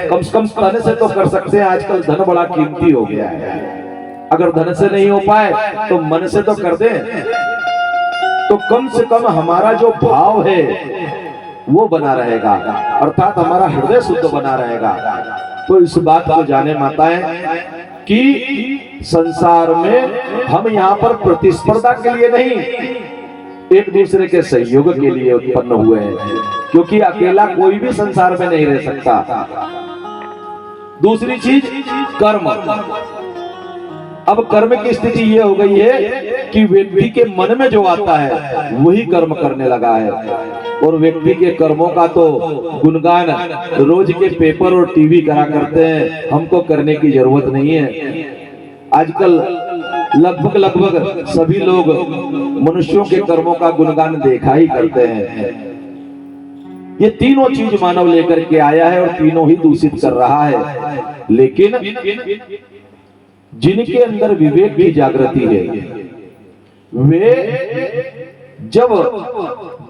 कम से कम धन से तो कर सकते हैं। आजकल धन बड़ा कीमती हो गया है। अगर धन से नहीं हो पाए तो मन से तो कर दे। तो कम से कम हमारा जो भाव है वो बना रहेगा, अर्थात हमारा हृदय शुद्ध बना रहेगा। तो इस बात को जाने माताएं कि संसार में हम यहाँ पर प्रतिस्पर्धा के लिए नहीं, एक दूसरे के सहयोग के लिए उत्पन्न हुए हैं, क्योंकि अकेला कोई भी संसार में नहीं रह सकता। दूसरी चीज कर्म। अब कर्म की स्थिति ये हो गई है कि व्यक्ति के मन में जो आता है वही कर्म करने लगा है, और व्यक्ति के कर्मों का तो गुणगान रोज के पेपर और टीवी करा करते हैं, हमको करने की जरूरत नहीं है। आजकल लगभग सभी लोग मनुष्यों के कर्मों का गुणगान देखा ही करते हैं। ये तीनों चीज मानव लेकर के आया है और तीनों ही दूषित कर रहा है। लेकिन जिनके अंदर विवेक की जागृति है, वे जब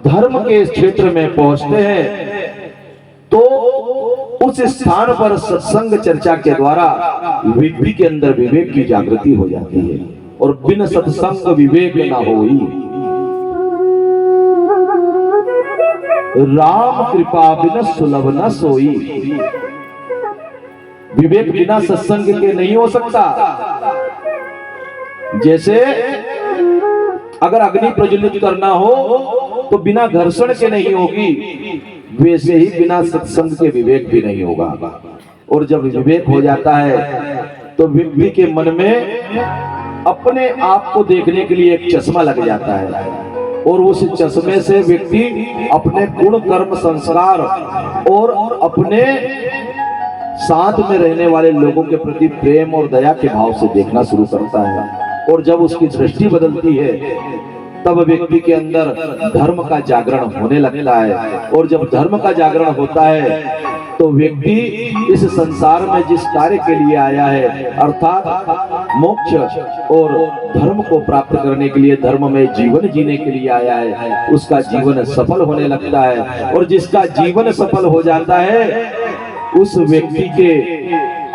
धर्म के क्षेत्र में पहुंचते हैं तो उस स्थान पर सत्संग चर्चा के द्वारा व्यक्ति के अंदर विवेक की जागृति हो जाती है। और बिन सत्संग विवेक ना होई, राम कृपा बिन सुलभ न सोई। विवेक बिना सत्संग के नहीं हो सकता। जैसे अगर अग्नि प्रज्वलित करना हो तो बिना घर्षण के नहीं होगी, वैसे ही बिना सत्संग के विवेक भी नहीं होगा। और जब विवेक हो जाता है तो व्यक्ति के मन में अपने आप को देखने के लिए एक चश्मा लग जाता है, और उस चश्मे से व्यक्ति अपने गुण कर्म संस्कार और अपने साथ में रहने वाले लोगों के प्रति प्रेम और दया के भाव से देखना शुरू करता है। और जब उसकी दृष्टि बदलती है तब व्यक्ति के अंदर धर्म का जागरण होने लगता है। और जब धर्म का जागरण होता है तो व्यक्ति इस संसार में जिस कार्य के लिए आया है, अर्थात मोक्ष और धर्म को प्राप्त करने के लिए, धर्म में जीवन जीने के लिए आया है, उसका जीवन सफल होने लगता है। और जिसका जीवन सफल हो जाता है उस व्यक्ति के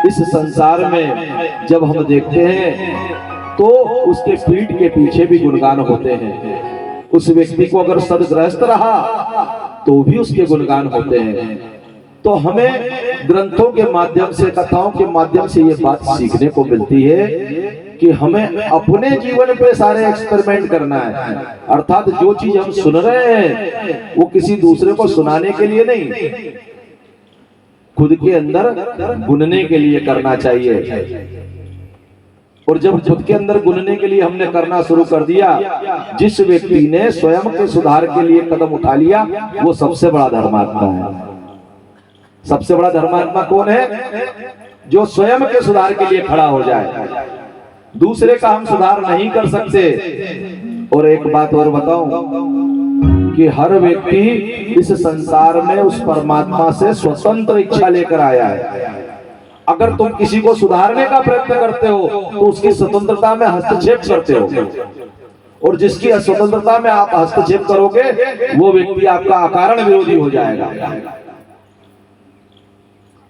इस संसार में जब हम देखते हैं तो उसके पीठ के पीछे भी गुणगान होते हैं। उस व्यक्ति को अगर सदग्रस्त रहा तो भी उसके गुणगान होते हैं। तो हमें ग्रंथों के माध्यम से, कथाओं के माध्यम से ये बात सीखने को मिलती है कि हमें अपने जीवन पे सारे एक्सपेरिमेंट करना है। अर्थात जो चीज हम सुन रहे हैं वो किसी दूसरे को सुनाने के लिए नहीं, खुद के अंदर गुनने के लिए करना चाहिए। और जब खुद के अंदर गुनने के लिए हमने करना शुरू कर दिया, जिस व्यक्ति ने स्वयं के सुधार के लिए कदम उठा लिया वो सबसे बड़ा धर्मात्मा है। सबसे बड़ा धर्मात्मा कौन है? जो स्वयं के सुधार के लिए खड़ा हो जाए। दूसरे का हम सुधार नहीं कर सकते। और एक बात और बताऊं कि हर व्यक्ति इस संसार में उस परमात्मा से स्वतंत्र इच्छा लेकर आया है। अगर तुम किसी को सुधारने का प्रयत्न करते हो तो उसकी स्वतंत्रता में हस्तक्षेप करते हो, और जिसकी स्वतंत्रता में आप हस्तक्षेप करोगे वो व्यक्ति आपका अकारण विरोधी हो जाएगा।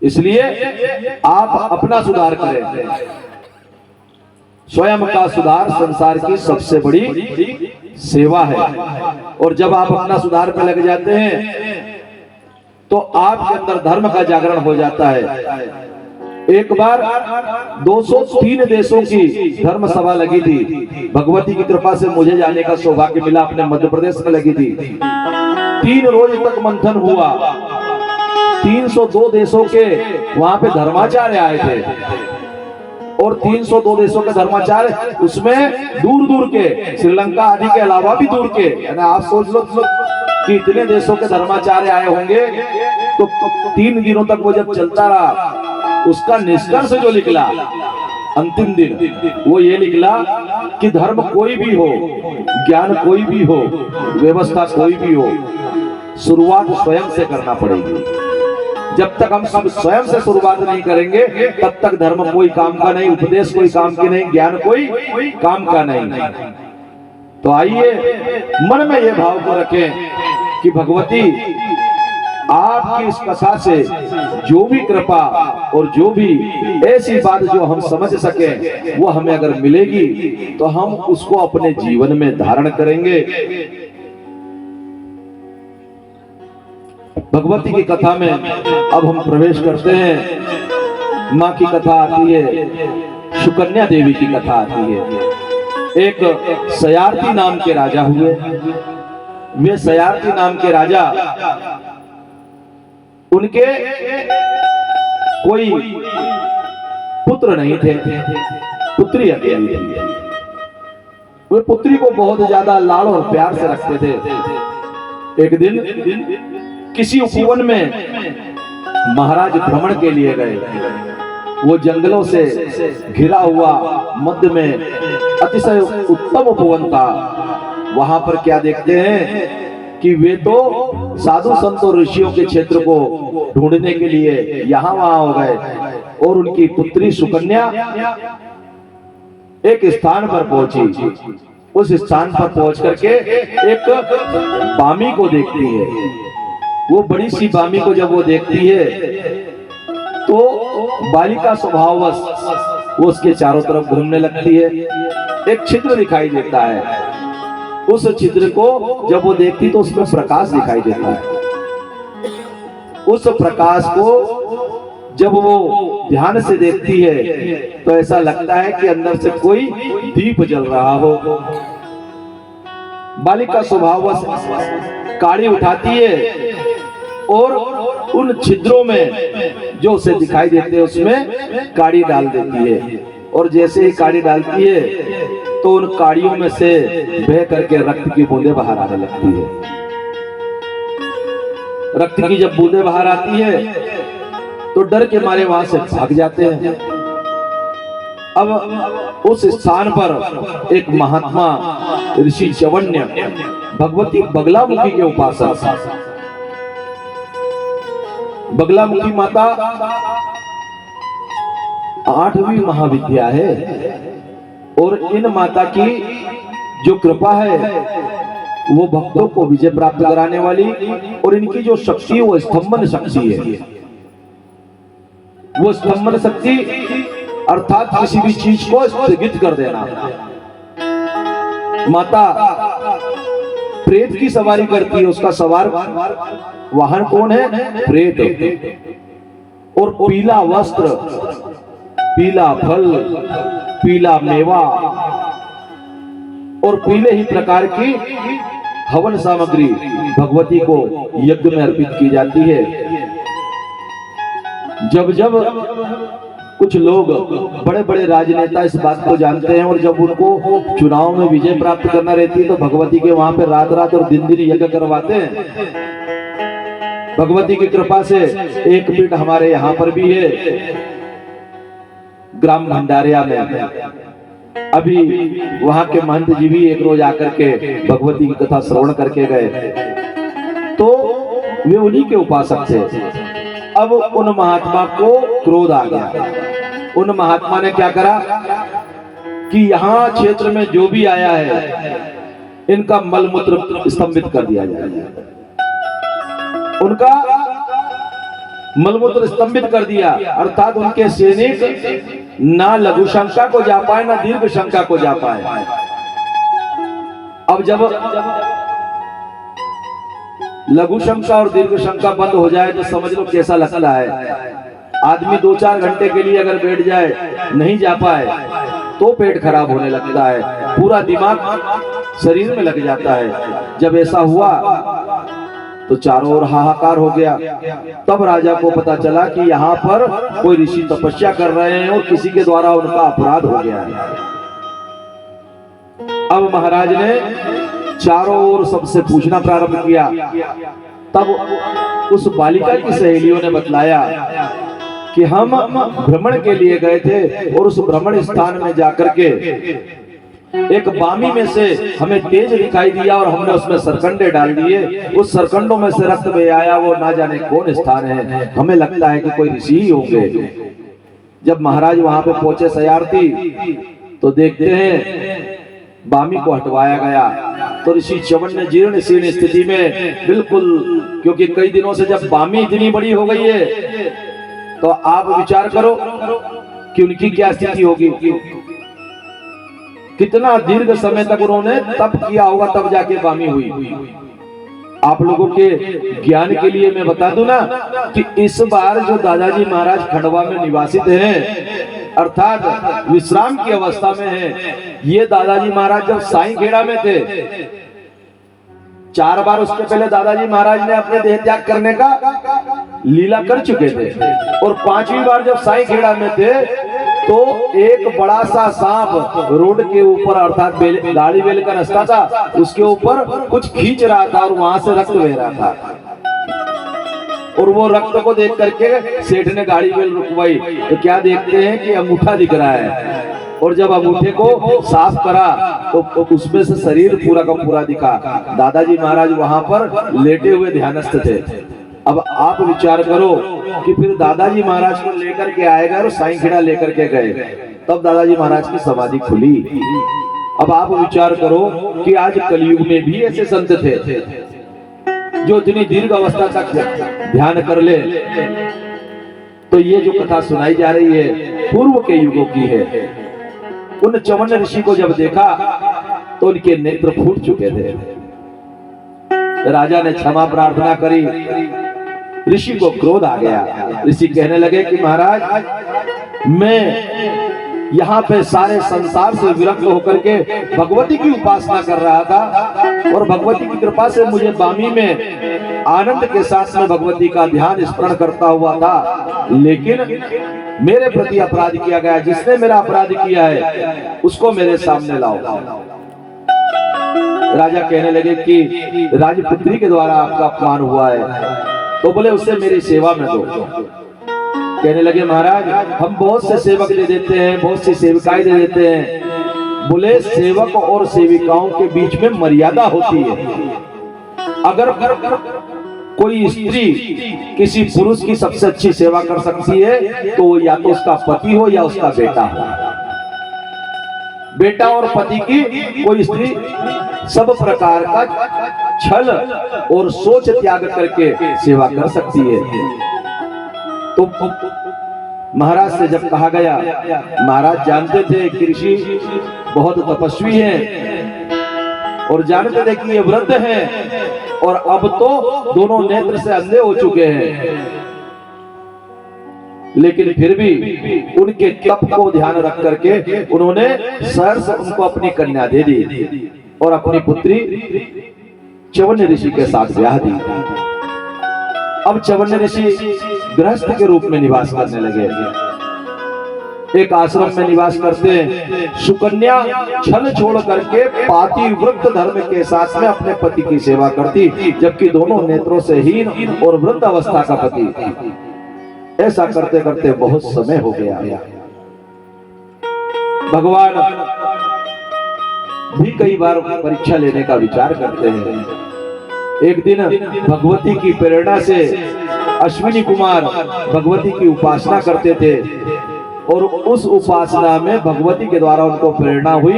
इसलिए आप अपना सुधार करें। स्वयं का सुधार संसार की सबसे बड़ी सेवा है। और जब आप अपना सुधार पे लग जाते हैं तो आपके अंदर धर्म का जागरण हो जाता है। एक बार 203 देशों की धर्म सभा लगी थी। भगवती की कृपा से मुझे जाने का सौभाग्य मिला, अपने मध्य प्रदेश में लगी थी। 3 रोज तक मंथन हुआ। 302 देशों के वहां पे धर्माचार्य आए थे, और 302 देशों के धर्माचार्य, उसमें दूर दूर के, श्रीलंका आदि के अलावा भी दूर के, आप सोच लो कि इतने देशों के धर्माचार्य आए होंगे। तो 3 दिनों तक वो जब चलता रहा, उसका निष्कर्ष जो निकला अंतिम दिन वो ये निकला कि धर्म कोई भी हो, ज्ञान कोई भी हो, व्यवस्था कोई भी हो, शुरुआत स्वयं से करना पड़ेगी। जब तक हम सब स्वयं से शुरुआत नहीं करेंगे तब तक धर्म कोई काम का नहीं, उपदेश कोई काम की नहीं, ज्ञान कोई काम का नहीं। तो आइए मन में ये भाव को रखें कि भगवती आपकी इस कथा से जो भी कृपा और जो भी ऐसी बात जो हम समझ सके वो हमें अगर मिलेगी तो हम उसको अपने जीवन में धारण करेंगे। भगवती की कथा में अब हम प्रवेश करते हैं। माँ की कथा आती है, सुकन्या देवी की कथा आती है। एक सयार्थी नाम के राजा हुए। वे सयार्थी नाम के राजा, उनके कोई पुत्र नहीं थे, पुत्री अकेली थी। वे पुत्री को बहुत ज्यादा लाड़ और प्यार से रखते थे। एक दिन किसी उपवन में महाराज भ्रमण के लिए गए। वो जंगलों से घिरा हुआ मध्य में अतिशय उत्तम उपवन था। वहां पर क्या देखते हैं कि वे तो साधु संत और ऋषियों के क्षेत्र को ढूंढने के लिए यहाँ वहां हो गए और उनकी पुत्री सुकन्या एक स्थान पर पहुंची। उस स्थान पर पहुंच करके एक बामी को देखती है। वो बड़ी सी बामी को जब वो देखती है तो बालिका स्वभाववश वो उसके चारों तरफ घूमने लगती है। एक छिद्र दिखाई देता है। उस छिद्र को जब वो देखती तो उसमें प्रकाश दिखाई देता है। उस प्रकाश को जब वो ध्यान से देखती है तो ऐसा लगता है कि अंदर से कोई दीप जल रहा हो। बालिका स्वभाववश काड़ी उठाती है और उन छिद्रों में जो उसे दिखाई देते हैं उसमें काड़ी डाल देती है। और जैसे ही काड़ी डालती है तो उन काड़ियों में से बह करके रक्त की बूंदें बाहर आने लगती है। रक्त की जब बूंदें बाहर आती है तो डर के मारे वहां से भाग जाते हैं। अब उस स्थान पर एक महात्मा ऋषि चवन्य भगवती बगलामुखी के उपासक, बगलामुखी माता 8वीं महाविद्या है और इन माता की जो कृपा है वो भक्तों को विजय प्राप्त कराने वाली, और इनकी जो शक्ति है वो स्तंभन शक्ति है। वो स्तंभन शक्ति अर्थात किसी भी चीज को स्थगित कर देना। माता प्रेत की सवारी करती है। उसका सवार वाहन कौन है? प्रेत। और पीला वस्त्र, पीला फल, पीला मेवा और पीले ही प्रकार की हवन सामग्री भगवती को यज्ञ में अर्पित की जाती है। जब जब कुछ लोग बड़े बड़े राजनेता इस बात को जानते हैं और जब उनको चुनाव में विजय प्राप्त करना रहती है तो भगवती के वहां पे रात रात और दिन दिन यज्ञ करवाते हैं। भगवती की कृपा से एक पीठ हमारे यहाँ पर भी है, ग्राम भंडारिया में। अभी वहां के महंत जी भी एक रोज आकर के भगवती की कथा श्रवण करके गए तो वे उन्हीं के उपासक थे। अब उन महात्मा को क्रोध आ गया। उन महात्मा ने क्या करा कि यहाँ क्षेत्र में जो भी आया है इनका मलमूत्र स्तंभित कर दिया जाए। उनका मलमूत्र स्तंभित कर दिया, अर्थात उनके सैनिक ना लघु शंका को जा पाए ना दीर्घ शंका को जा पाए। अब जब लघु शंका और दीर्घ शंका बंद हो जाए तो समझ लो कैसा लगता है। आदमी 2-4 घंटे के लिए अगर बैठ जाए, नहीं जा पाए तो पेट खराब होने लगता है, पूरा दिमाग शरीर में लग जाता है। जब ऐसा हुआ तो चारों ओर हाहाकार हो गया। तब राजा को पता चला कि यहाँ पर कोई ऋषि तपस्या कर रहे हैं और किसी के द्वारा उनका अपराध हो गया है। अब महाराज ने चारों ओर सबसे पूछना प्रारंभ किया। तब उस बालिका की सहेलियों ने बतलाया कि हम भ्रमण के लिए गए थे और उस भ्रमण स्थान में जाकर के एक बामी में से हमें तेज दिखाई दिया और हमने उसमें सरकंडे डाल दिए। उस सरकंडों में से रक्त बह आया। वो ना जाने कौन स्थान है, हमें लगता है कि कोई ऋषि ही होंगे। जब महाराज वहां पे पहुंचे सयार्थी तो देखते हैं बामी को हटवाया गया तो ऋषि च्यवन ने जीर्ण शीर्ण स्थिति में बिल्कुल, क्योंकि कई दिनों से जब बामी इतनी बड़ी हो गई है तो आप विचार करो कि उनकी क्या स्थिति होगी। कितना दीर्घ समय तक उन्होंने तप किया होगा, तब जाके बामी हुई। आप लोगों के ज्ञान के लिए मैं बता दूं ना कि इस बार जो दादाजी महाराज खंडवा में निवासित हैं, अर्थात विश्राम की अवस्था में हैं, ये दादाजी महाराज जब साईं खेड़ा में थे, 4 बार उसके पहले दादाजी महाराज ने अपने देह त्याग करने का लीला कर चुके थे, और 5वीं बार जब साईं खेड़ा में थे तो एक बड़ा सा सांप रोड के ऊपर, अर्थात गाड़ी बेल का रास्ता था, उसके ऊपर कुछ खींच रहा था और वहां से रक्त बह रहा था। और वो रक्त को देख करके सेठ ने गाड़ी बेल रुकवाई, तो क्या देखते हैं कि अंगूठा दिख रहा है, और जब अंगूठे को साफ करा तो उसमें से शरीर पूरा का पूरा दिखा। दादाजी महाराज वहां पर लेटे हुए ध्यानस्थ थे। अब आप विचार करो कि फिर दादाजी महाराज को लेकर के आएगा और साईं खेड़ा लेकर के गए, तब दादाजी महाराज की समाधि खुली। अब आप विचार करो कि आज कलयुग में भी ऐसे संत थे जो इतनी दीर्घ अवस्था तक ध्यान कर ले। तो ये जो कथा सुनाई जा रही है पूर्व के युगों की है। उन च्यवन ऋषि को जब देखा तो उनके नेत्र फूट चुके थे। राजा ने क्षमा प्रार्थना करी, ऋषि को क्रोध आ गया। ऋषि कहने लगे कि महाराज, मैं यहाँ पे सारे संसार से विरक्त होकर के भगवती की उपासना कर रहा था, और भगवती की कृपा से मुझे बामी में आनंद के साथ में भगवती का ध्यान स्मरण करता हुआ था, लेकिन मेरे प्रति अपराध किया गया। जिसने मेरा अपराध किया है उसको मेरे सामने लाओ। राजा कहने लगे कि राजपुत्री के द्वारा आपका अपमान हुआ है, तो बोले उसे मेरी सेवा में दो। कहने लगे महाराज, हम बहुत से सेवक दे देते हैं, बहुत सी सेविकाएं दे देते हैं। बोले सेवक और सेविकाओं के बीच में मर्यादा होती है। अगर कोई स्त्री किसी पुरुष की सबसे अच्छी सेवा कर सकती है तो या तो उसका पति हो या उसका बेटा हो। बेटा और पति की कोई स्त्री सब प्रकार का छल और सोच त्याग करके सेवा कर सकती है। तो महाराज से जब कहा गया, महाराज जानते थे कि ऋषि बहुत तपस्वी हैं और जानते थे कि ये वृद्ध हैं, और अब तो दोनों नेत्र से अंधे हो चुके हैं, लेकिन फिर भी उनके तप को ध्यान रख करके उन्होंने सहर्ष उनको अपनी कन्या दे दी और अपनी पुत्री च्यवन ऋषि के साथ ब्याह दी। अब च्यवन ऋषि गृहस्थ के रूप में निवास करने लगे। एक आश्रम में निवास करते हैं। सुकन्या छल छोड़ करके पातिव्रत धर्म के साथ में अपने पति की सेवा करती, जबकि दोनों नेत्रों से हीन और वृद्ध अवस्था का पति। ऐसा करते करते बहुत समय हो गया। भगवान भी कई बार परीक्षा लेने का विचार करते हैं। एक दिन भगवती की प्रेरणा से अश्विनी कुमार भगवती की उपासना करते थे, और उस उपासना में भगवती के द्वारा उनको प्रेरणा हुई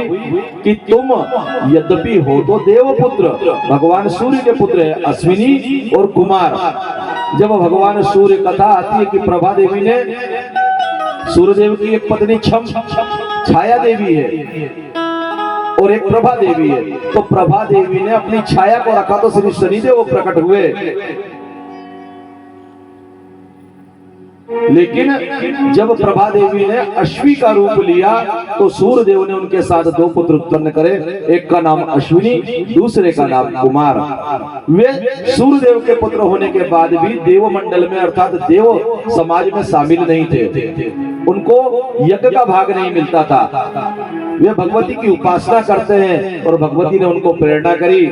कि तुम यद्यपि हो तो देवपुत्र, भगवान सूर्य के पुत्र है, अश्विनी और कुमार। जब भगवान सूर्य कथा आती है कि प्रभा देवी ने, सूर्यदेव की एक पत्नी छाया देवी है और एक प्रभा देवी है, तो प्रभा देवी ने अपनी छाया को रखा तो श्री शनिदेव प्रकट हुए। लेकिन जब प्रभा देवी ने अश्वी का रूप लिया तो सूर्यदेव ने उनके साथ 2 पुत्र उत्पन्न करे, एक का नाम अश्विनी, दूसरे का नाम कुमार। वे सूर्यदेव के पुत्र होने के बाद भी देव मंडल में अर्थात देव समाज में शामिल नहीं थे, उनको यज्ञ का भाग नहीं मिलता था। वे भगवती की उपासना करते हैं और भगवती ने उनको प्रेरणा करी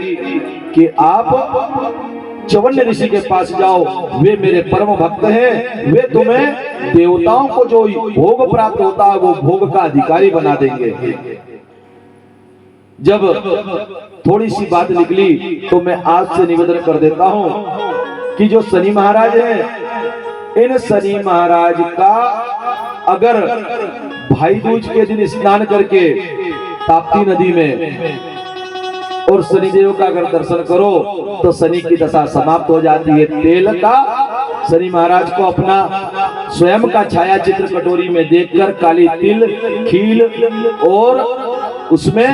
कि आप च्यवन ऋषि के पास जाओ, वे मेरे परम भक्त हैं, वे तुम्हें देवताओं को जो भोग प्राप्त होता है वो भोग का अधिकारी बना देंगे। जब थोड़ी सी बात निकली तो मैं आज से निवेदन कर देता हूं कि जो शनि महाराज हैं, इन शनि महाराज का अगर भाई दूज के दिन स्नान करके ताप्ती नदी में और शनिदेव का अगर दर्शन करो तो शनि की दशा समाप्त हो जाती है। तेल का शनि महाराज को अपना स्वयं का छाया चित्र कटोरी में देखकर काली तिल, खील और उसमें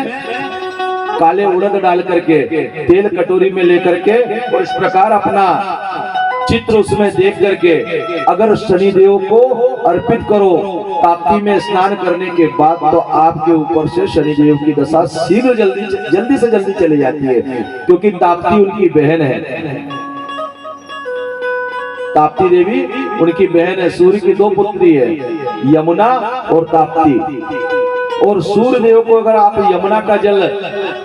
काले उड़द डाल करके तेल कटोरी में लेकर के और इस प्रकार अपना चित्र उसमें देख करके अगर शनिदेव को अर्पित करो ताप्ती में स्नान करने के बाद, तो आपके ऊपर से शनिदेव की दशा शीघ्र जल्दी से जल्दी चली जाती है, क्योंकि ताप्ती उनकी बहन है। ताप्ती देवी उनकी बहन है। सूर्य की दो पुत्री है, यमुना और ताप्ती। और सूर्य देव को अगर आप यमुना का जल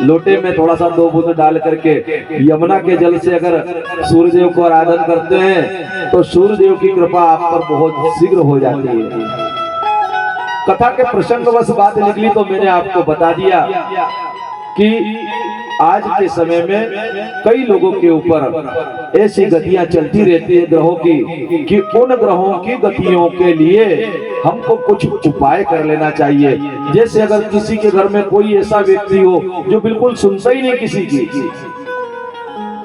लोटे में थोड़ा सा 2 बूंद डाल करके यमुना के जल से अगर सूर्य देव को आराधन करते हैं तो सूर्य देव की कृपा आप पर बहुत शीघ्र हो जाती है। कथा के प्रसंगवश बात निकली तो मैंने आपको बता दिया कि आज के समय में कई लोगों के ऊपर ऐसी गतियां चलती रहती है ग्रहों की कि उन ग्रहों की गतियों के लिए हमको कुछ उपाय कर लेना चाहिए। जैसे अगर किसी के घर में कोई ऐसा व्यक्ति हो जो बिल्कुल सुनता ही नहीं किसी की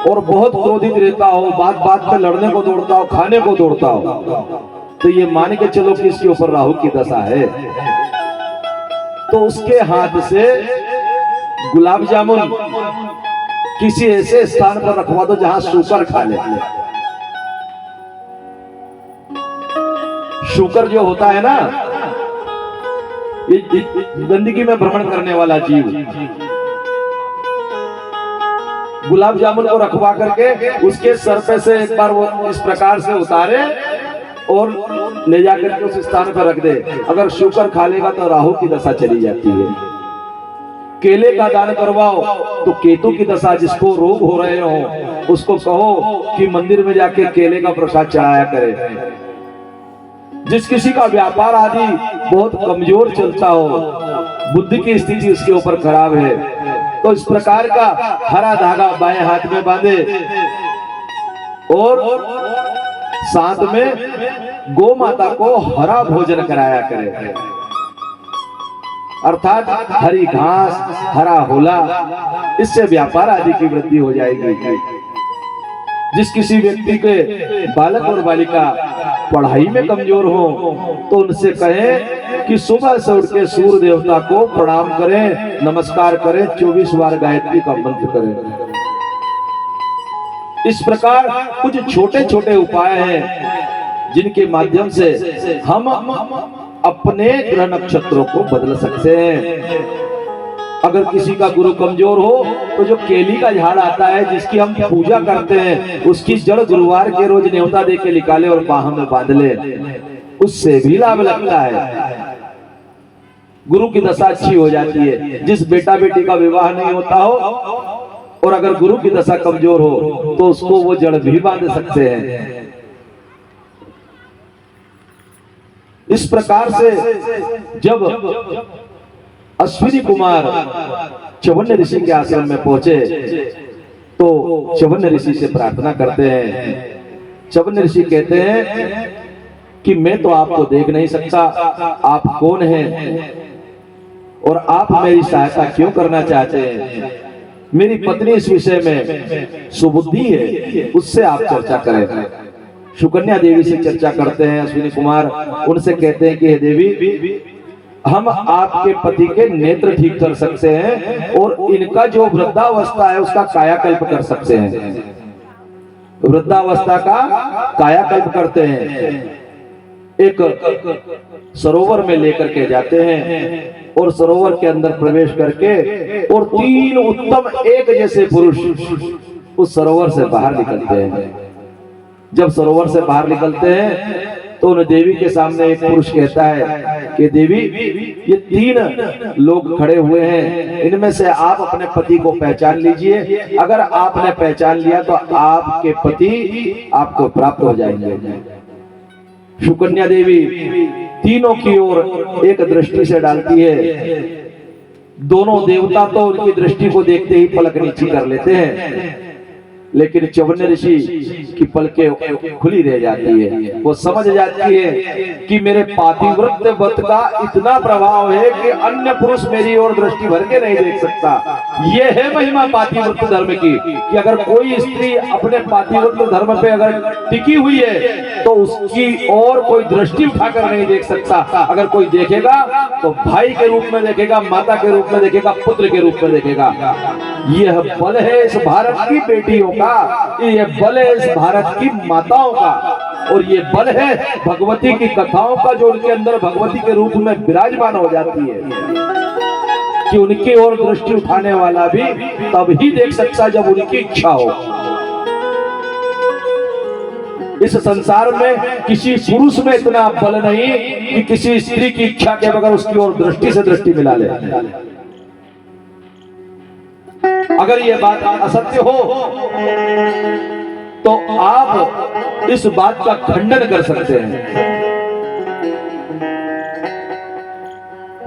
और बहुत क्रोधित रहता हो, बात बात पे लड़ने को दौड़ता हो, खाने को दौड़ता हो, तो ये मान के चलो कि इसके ऊपर राहु की दशा है। तो उसके हाथ से गुलाब जामुन किसी ऐसे स्थान पर रखवा दो जहां शुकर खा ले। शुकर जो होता है ना, ये गंदगी में भ्रमण करने वाला जीव, गुलाब जामुन को रखवा करके उसके सर पे से एक बार वो इस प्रकार से उतारे और ले जाकर के उस स्थान पर रख दे। अगर शुकर खा लेगा तो राहु की दशा चली जाती है। केले का दान करवाओ तो केतु की दशा, जिसको रोग हो रहे हो उसको कहो कि मंदिर में जाके केले का प्रसाद चढ़ाया करे। जिस किसी का व्यापार आदि बहुत कमजोर चलता हो, बुद्धि की स्थिति उसके ऊपर खराब है, तो इस प्रकार का हरा धागा बाएं हाथ में बांधे और साथ में गौ माता को हरा भोजन कराया करे, अर्थात हरी घास, हरा होला, इससे व्यापार आदि की वृद्धि हो जाएगी। जिस किसी व्यक्ति के बालक और बालिका पढ़ाई में कमजोर हो तो उनसे कहें कि सुबह से उठ के सूर्य देवता को प्रणाम करें, नमस्कार करें, 24 बार गायत्री का मंत्र करें। इस प्रकार कुछ छोटे छोटे उपाय हैं जिनके माध्यम से हम अपने ग्रह नक्षत्रों को बदल सकते हैं। अगर किसी का गुरु कमजोर हो तो जो केली का झाड़ आता है जिसकी हम पूजा करते हैं, उसकी जड़ गुरुवार के रोज न्योता दे के निकाले और बाहों में बांध ले, उससे भी लाभ लगता है। गुरु की दशा अच्छी हो जाती है। जिस बेटा बेटी का विवाह नहीं होता हो और अगर गुरु की दशा कमजोर हो तो उसको वो जड़ भी बांध सकते हैं। इस प्रकार से जब अश्विनी कुमार चवन्य ऋषि के आश्रम में पहुंचे तो चवन्य ऋषि से प्रार्थना करते हैं। चवन्य ऋषि कहते हैं कि मैं तो आपको देख नहीं सकता, आप कौन हैं और आप मेरी सहायता क्यों करना चाहते हैं? मेरी पत्नी इस विषय में सुबुद्धि है, उससे आप चर्चा करें। सुकन्या देवी से चर्चा करते हैं अश्विनी कुमार। उनसे कहते हैं कि हे देवी, हम आपके पति के नेत्र ठीक कर सकते हैं और इनका जो वृद्धावस्था है उसका कायाकल्प कर सकते हैं। वृद्धावस्था का कायाकल्प करते हैं। एक सरोवर में लेकर के जाते हैं और सरोवर के अंदर प्रवेश करके और 3 उत्तम एक जैसे पुरुष उस सरोवर से बाहर निकलते हैं। जब सरोवर से बाहर निकलते हैं तो उन देवी के सामने एक पुरुष कहता है कि देवी, ये 3 लोग खड़े हुए हैं, इनमें से आप अपने पति को पहचान लीजिए। अगर आपने पहचान लिया तो आपके पति आपको प्राप्त हो जाएंगे। सुकन्या देवी तीनों की ओर एक दृष्टि से डालती है। दोनों देवता तो उनकी दृष्टि को देखते ही पलक नीची कर लेते हैं। लेकिन चौवन्य ऋषि की पलकें खुली रह जाती है। वो समझ जाती है कि मेरे पातिव्रत्य व्रत का इतना प्रभाव है कि अन्य पुरुष मेरी ओर दृष्टि भर के नहीं देख सकता। ये है महिमा पातिव्रत्य धर्म की, कि अगर कोई स्त्री अपने पातिव्रत्य धर्म पे अगर टिकी हुई है तो उसकी और कोई दृष्टि उठाकर नहीं देख सकता। अगर कोई देखेगा तो भाई के रूप में देखेगा, माता के रूप में देखेगा, पुत्र के रूप में देखेगा। यह बल है इस भारत की बेटियों का, ये बल है इस भारत की माताओं का, और ये बल है भगवती की कथाओं का, जो उनके अंदर भगवती के रूप में विराजमान हो जाती है, कि उनकी ओर दृष्टि उठाने वाला भी तब ही देख सकता जब उनकी इच्छा हो। इस संसार में किसी पुरुष में इतना बल नहीं कि किसी स्त्री की इच्छा के बगैर उसकी ओर दृष्टि से दृष्टि मिला ले। अगर ये बात असत्य हो तो आप इस बात का खंडन कर सकते हैं।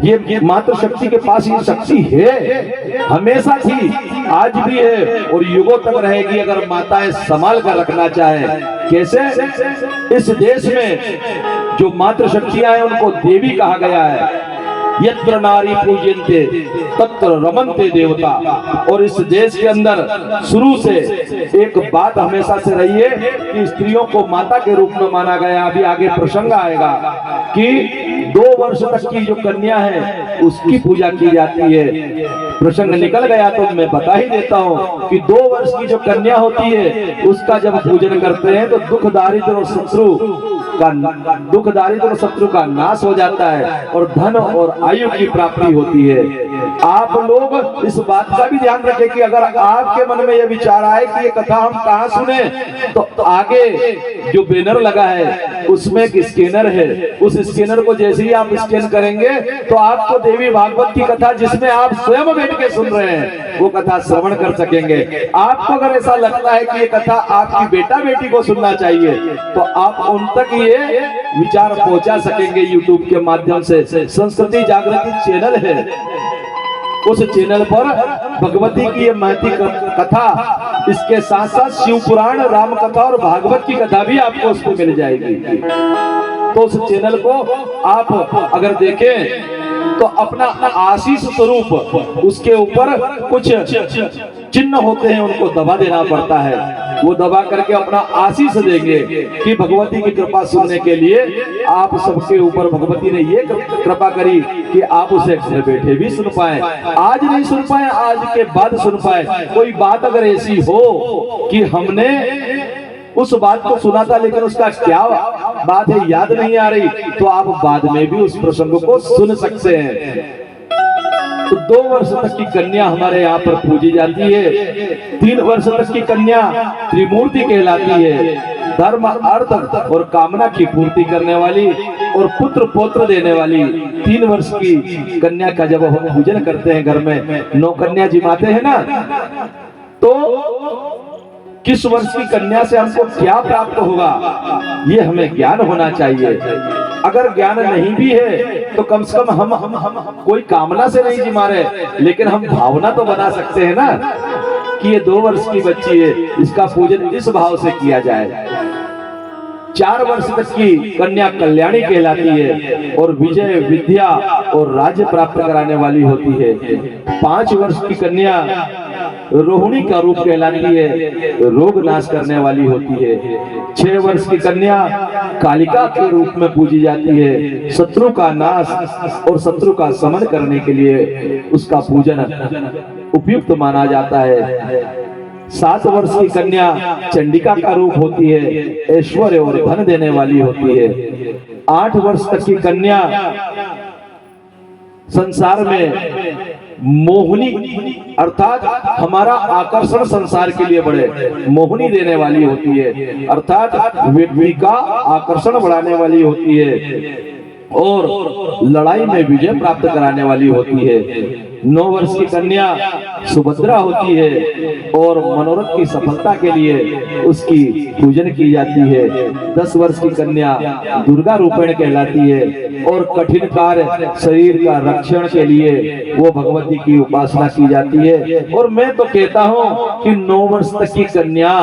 ये मातृ शक्ति के पास ये शक्ति है, हमेशा थी, आज भी है और युगों तक रहेगी, अगर माताएं संभाल कर रखना चाहे। कैसे? इस देश में जो मातृ शक्तियां हैं उनको देवी कहा गया है। यत्र नारी पूजन्ते तत्र रमन्ते देवता। और इस देश के अंदर शुरू से एक बात हमेशा से रही है कि स्त्रियों को माता के रूप में माना गया। अभी आगे प्रसंग आएगा कि 2 वर्ष तक की जो कन्या है उसकी पूजा की जाती है। प्रसंग निकल गया तो मैं बता ही देता हूँ कि 2 वर्ष की जो कन्या होती है उसका जब पूजन करते हैं तो दुख दारिद्र और शत्रु का नाश हो जाता है और धन और आयु की प्राप्ति होती है। आप लोग इस बात का भी ध्यान रखें कि अगर आपके मन में यह विचार आए कि ये कथा हम कहाँ सुने, तो आगे जो बैनर लगा है उसमें एक स्कैनर है। उस स्कैनर को जैसे ही आप स्कैन करेंगे तो आपको देवी भागवत की कथा, जिसमें आप स्वयं बैठ के सुन रहे हैं, वो कथा श्रवण कर सकेंगे। आपको अगर ऐसा लगता है कि ये कथा आपकी बेटा बेटी को सुनना चाहिए तो आप उन तक ये विचार पहुंचा सकेंगे यूट्यूब के माध्यम से। संस्कृति जागृति चैनल है, उस चैनल पर भगवती की ये महती कथा, इसके साथ साथ शिव पुराण, राम कथा और भागवत की कथा भी आपको उसको मिल जाएगी। तो उस चैनल को आप अगर देखें तो अपना आशीष स्वरूप उसके ऊपर कुछ चिन्ह होते हैं, उनको दबा देना पड़ता है। वो दबा करके अपना आशीष देंगे कि भगवती की कृपा सुनने के लिए आप सबके ऊपर भगवती ने ये कृपा करी कि आप उसे घर बैठे भी सुन पाए। आज नहीं सुन पाए, आज के बाद सुन पाए। कोई बात अगर ऐसी हो कि हमने उस बात को सुना था लेकिन उसका क्या बात है याद नहीं आ रही, तो आप बाद में भी उस प्रसंग को सुन सकते हैं। तो 2 वर्ष तक की कन्या हमारे यहाँ पर पूजी जाती है। 3 वर्ष तक की कन्या त्रिमूर्ति कहलाती है। धर्म, अर्थ और कामना की पूर्ति करने वाली और पुत्र पौत्र देने वाली 3 वर्ष की कन्या का जब हम पूजन करते हैं, घर में 9 कन्या जिमाते हैं ना, तो किस वर्ष की कन्या से हमको क्या प्राप्त होगा ये हमें ज्ञान होना चाहिए। अगर ज्ञान नहीं भी है तो कम से कम हम कोई कामना से नहीं जिमा रहे, लेकिन हम भावना तो बना सकते हैं ना कि ये 2 वर्ष की बच्ची है, इसका पूजन इस भाव से किया जाए। 4 वर्ष तक की कन्या कल्याणी कहलाती है और विजय, विद्या और राज्य प्राप्त कराने वाली होती है। 5 वर्ष की कन्या रोहिणी का रूप कहलाती है, रोग नाश करने वाली होती है। 6 वर्ष की कन्या कालिका के रूप में पूजी जाती है, शत्रु का नाश और शत्रु का समन करने के लिए उसका पूजन उपयुक्त माना जाता है। 7 वर्ष की कन्या चंडिका का रूप होती है, ऐश्वर्य और धन देने वाली होती है। 8 वर्ष तक की कन्या संसार में मोहिनी अर्थात हमारा आकर्षण संसार के लिए बढ़े, मोहिनी देने वाली होती है, अर्थात व्यक्ति का आकर्षण बढ़ाने वाली होती है। और लड़ाई में विजय प्राप्त कराने वाली होती है। 9 वर्ष की कन्या सुभद्रा होती है और मनोरथ की सफलता के लिए उसकी पूजन की जाती है। 10 वर्ष की कन्या दुर्गा रूपेण कहलाती है और कठिन कार्य शरीर का रक्षण के लिए वो भगवती की उपासना की जाती है। और मैं तो कहता हूँ कि 9 वर्ष तक की कन्या,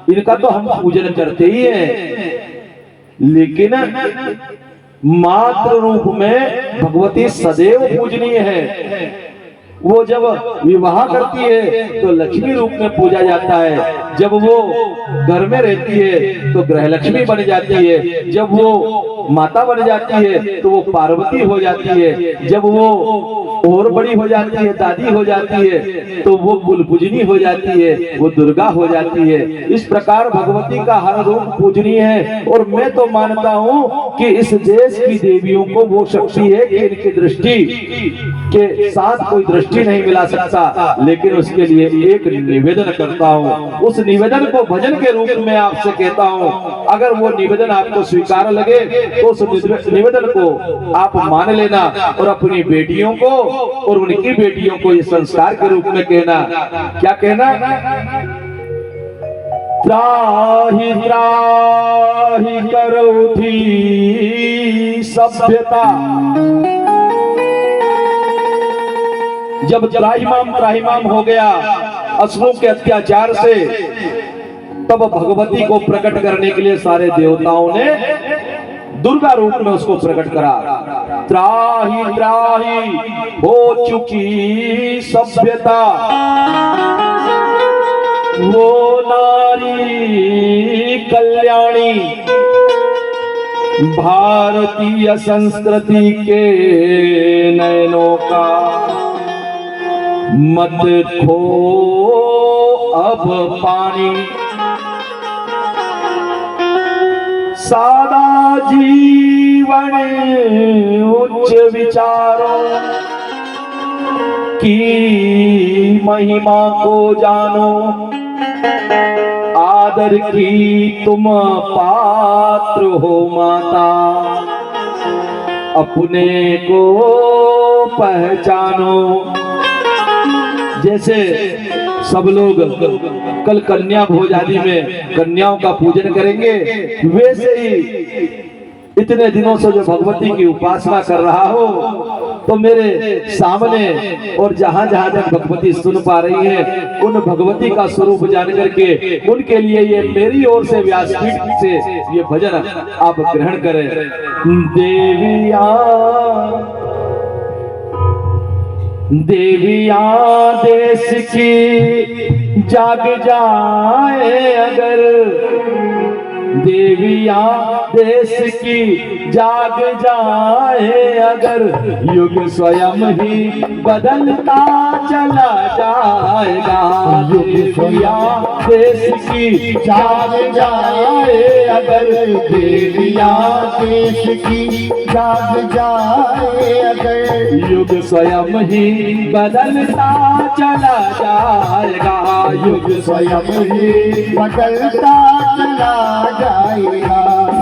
इनका तो हम पूजन करते ही हैं, लेकिन मातृ रूप में भगवती सदैव पूजनीय है। वो जब विवाह करती है तो लक्ष्मी रूप में पूजा जाता है, जब वो घर में रहती है तो गृह लक्ष्मी बन जाती है, जब वो माता बन जाती है तो वो पार्वती हो जाती है, जब वो और बड़ी हो जाती है, दादी हो जाती है, तो वो कुल पूजनी हो जाती है, वो दुर्गा हो जाती है। इस प्रकार भगवती का हर रूप पूजनीय है। और मैं तो मानता हूँ कि इस देश की देवियों को वो शक्ति है कि इनकी दृष्टि के साथ कोई दृष्टि नहीं मिला सकता। लेकिन उसके लिए एक निवेदन करता हूँ, उस निवेदन को भजन के रूप में आपसे कहता हूँ। अगर वो निवेदन आपको स्वीकार लगे तो उस निवेदन को आप मान लेना और अपनी बेटियों को और उनकी बेटियों को इस संस्कार के रूप में कहना। क्या कहना? त्राहि त्राहि करो थी सभ्यता। जब त्राहिमाम हो गया असुरों के अत्याचार से, तब भगवती को प्रकट करने के लिए सारे देवताओं ने दुर्गा रूप में उसको प्रकट करा। त्राहि त्राहि हो चुकी सभ्यता, वो नारी कल्याणी, भारतीय संस्कृति के नयनों का मत खो अब पानी। सादा जीवन उच्च विचारों की महिमा को जानो, आदर की तुम पात्र हो माता, अपने को पहचानो। जैसे सब लोग कल कन्या भोज आदि में कन्याओं का पूजन करेंगे, वैसे ही इतने दिनों से जो भगवती की उपासना कर रहा हो, तो मेरे सामने और जहां जहां तक भगवती सुन पा रही है, उन भगवती का स्वरूप जान करके उनके लिए ये मेरी ओर से व्यासपीठ से ये भजन आप ग्रहण करें। देविया देविया देश की जाग जाए अगर, देविया देश की जाग जाए अगर, युग स्वयं ही बदलता चला जाएगा। देविया देश की जाग जाए अगर, देविया देश की जाग जाए अगर, युग स्वयं ही बदलता चला जाएगा। युग स्वयं ही बदलता चला जाएगा।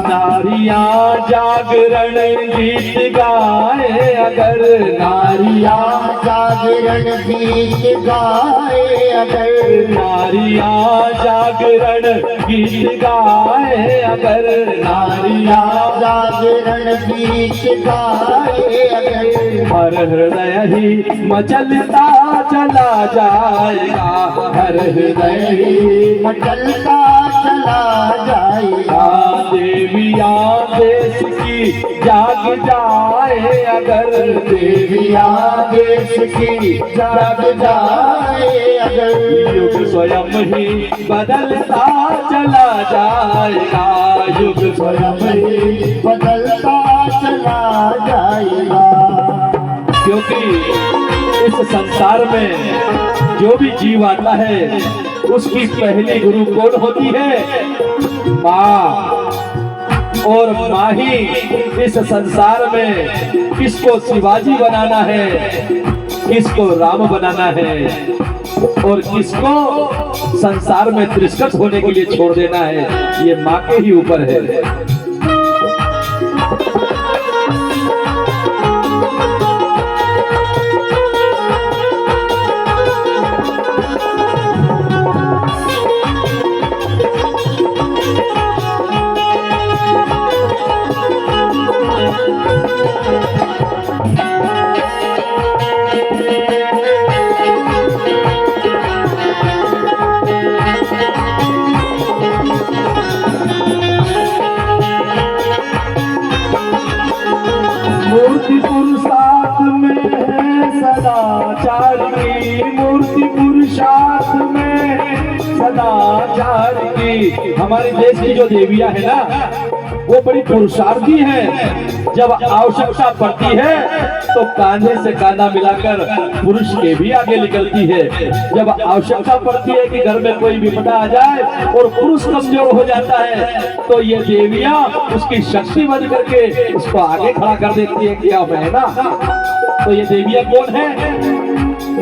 नारियां जागरण गीत गाए अगर, नारियां जागरण गीत गाए अगर, नारियां जागरण गीत गाए अगर, नारियां जागरण गीत गाए अगर, हर हृदय ही मचलता चला जाएगा। हर हृदय ही मचलता चला जाएगा। देविया देश की जाग जाए अगर, देविया देश की जाग जाए अगर, युग स्वयं ही बदलता चला जाएगा। युग स्वयं ही बदलता चला जाएगा। क्योंकि इस संसार में जो भी जीव आता है, उसकी पहली गुरु कौन होती है? माँ। और माँ ही इस संसार में किसको शिवाजी बनाना है, किसको राम बनाना है, और किसको संसार में तिरस्कृत होने के लिए छोड़ देना है, ये माँ के ही ऊपर है। मूर्ति पुरुषार्थ में है सदाचार की, मूर्ति पुरुषार्थ में है सदाचार की। हमारे देश की जो देवियां है ना, वो बड़ी पुरुषार्थी हैं। जब आवश्यकता पड़ती है तो कांधे से कांधा मिलाकर पुरुष के भी आगे निकलती है। जब आवश्यकता पड़ती है कि घर में कोई विपदा आ जाए और पुरुष कमजोर हो जाता है, तो ये देवियां उसकी शक्ति बन करके उसको आगे खड़ा कर देती है कि अब है ना। तो ये देवियां कौन है?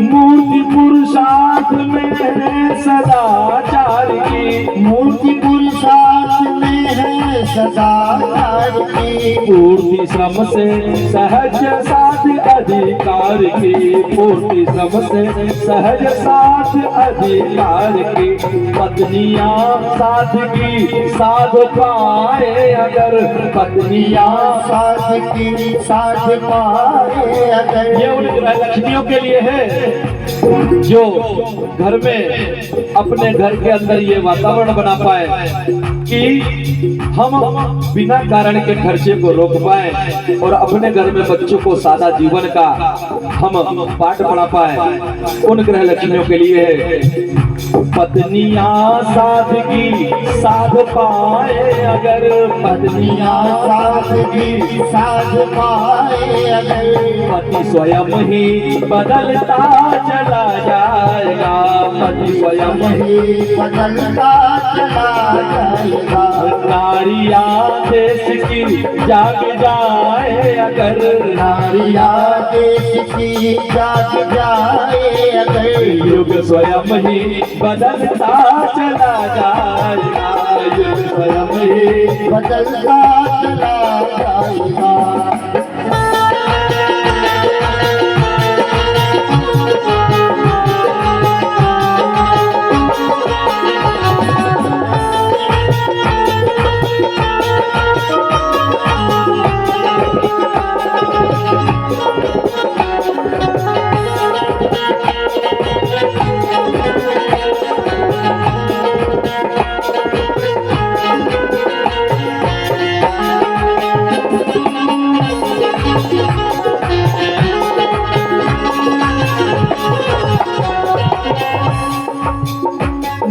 मूर्ति पुरुषार्थ में है सदाचार की, मूर्ति पुरुषार्थ में है सदाचार की। पूर्ति श्रम से सहज साध अधिकार की, पूर्ति श्रम से सहज साध अधिकार की। पत्नियां सादगी साध पाए अगर, पत्नियां सादगी साध पाए अगर। ये उन लक्ष्मियों के लिए है जो घर में अपने घर के अंदर ये वातावरण बना पाए कि हम बिना कारण के खर्चे को रोक पाए और अपने घर में बच्चों को सादा जीवन का हम पाठ पढ़ा पाए। उन ग्रह लक्ष्मियों के लिए है पत्नियां सादगी साध पाए अगर, पत्नियां सादगी साध पाए अगर। पति स्वयं ही बदलता चला जाएगा, पति स्वयं ही बदलता चला जाएगा। नारियां देश की जाग जाए अगर, नारियां देश की जाग जाए अगर। युग स्वयं ही बदलता चला जाएगा, युग स्वयं ही बदलता चला जाएगा।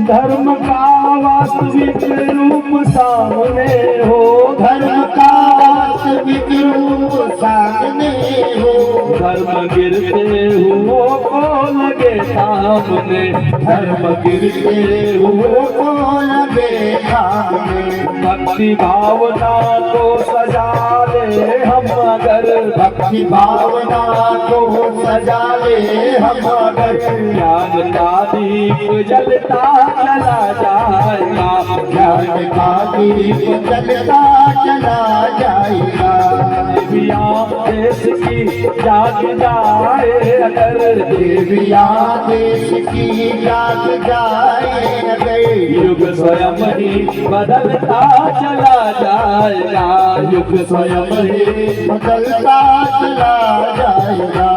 धर्म का वास्तविक रूप सामने हो, धर्म का वास्तविक रूप सामने हो। धर्म गिरते हुओं को लगे सामने, धर्म गिरते हुओं को लगे सामने। भक्ति भावना को सजा ले हम अगर, भक्ति भावना को सजा ले हम अगर। ज्ञान का दीप जलता चला जाएगा, ज्ञान का दीप जलता चला जाएगा। देवियां देश की जाग जाए अगर, देवियां देश की जाग जाए अगर। युग स्वयं ही बदलता चला जाएगा, युग स्वयं ही बदलता चला जाएगा।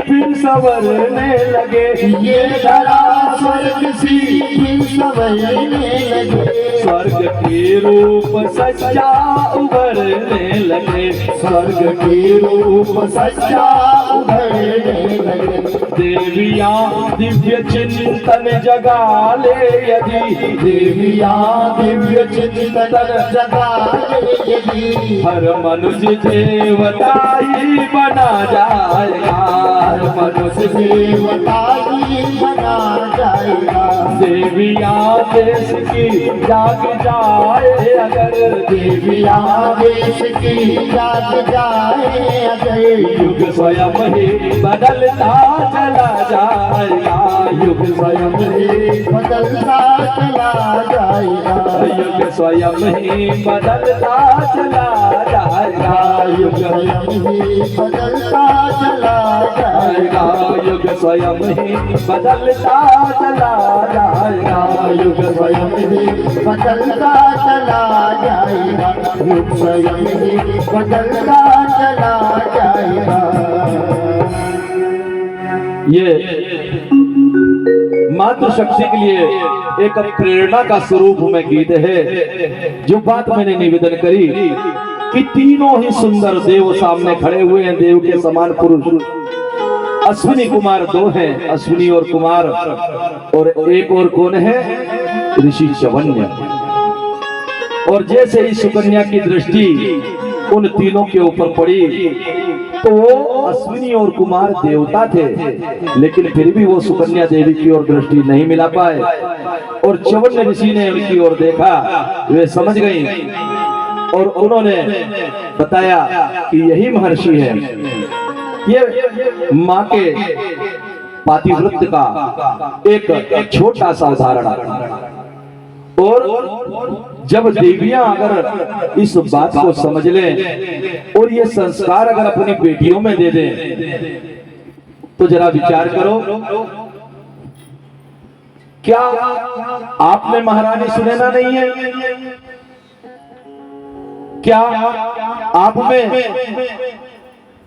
फिर संवरने लगे, ये धरा स्वर्ग सी फिर संवरने लगे। स्वर्ग के रूप सच्चा उभरने लगे, स्वर्ग के रूप सच्चा उभरने लगे। देवियां दिव्य चिंतन जगा ले यदि, देवियां दिव्य चिंतन जगा ले यदि। हर मनुष्य देवता ही बना जाएगा, हर मनुष्य देवता ही बना जाएगा। देवियां देश की जाग जाग जाए अगर, देविया देश की जाग जाए अगर, युग स्वयं ही बदलता चला जाएगा, युग स्वयं ही बदलता चला जाएगा, युग स्वयं ही बदलता चला जाएगा, युग स्वयं ही बदलता चला जाएगा, युग स्वयं ही बदलता चला जाएगा, युग स्वयं ही बदलता चला जाएगा, युग स्वयं ही बदलता चला जाएगा। ये मातृशक्ति के लिए एक प्रेरणा का स्वरूप में गीत है। जो बात मैंने निवेदन करी कि तीनों ही सुंदर देव सामने खड़े हुए हैं, देव के समान पुरुष। अश्विनी कुमार दो हैं, अश्विनी और कुमार, और एक और कौन है, ऋषि चवन्य। और जैसे ही सुकन्या की दृष्टि उन तीनों के ऊपर पड़ी तो वो अश्विनी और कुमार देवता थे, लेकिन फिर भी वो सुकन्या देवी की ओर दृष्टि नहीं मिला पाए। और चवन्य ऋषि ने उनकी ओर देखा, वे समझ गई और उन्होंने बताया कि यही महर्षि है। ये माँ के पातिव्रत्य का एक छोटा सा उदाहरण। और जब देवियां अगर इस बात को समझ लें और ये संस्कार अगर अपनी बेटियों में दे दें, तो जरा विचार करो, क्या आपने महारानी सुनैना नहीं है? क्या आप में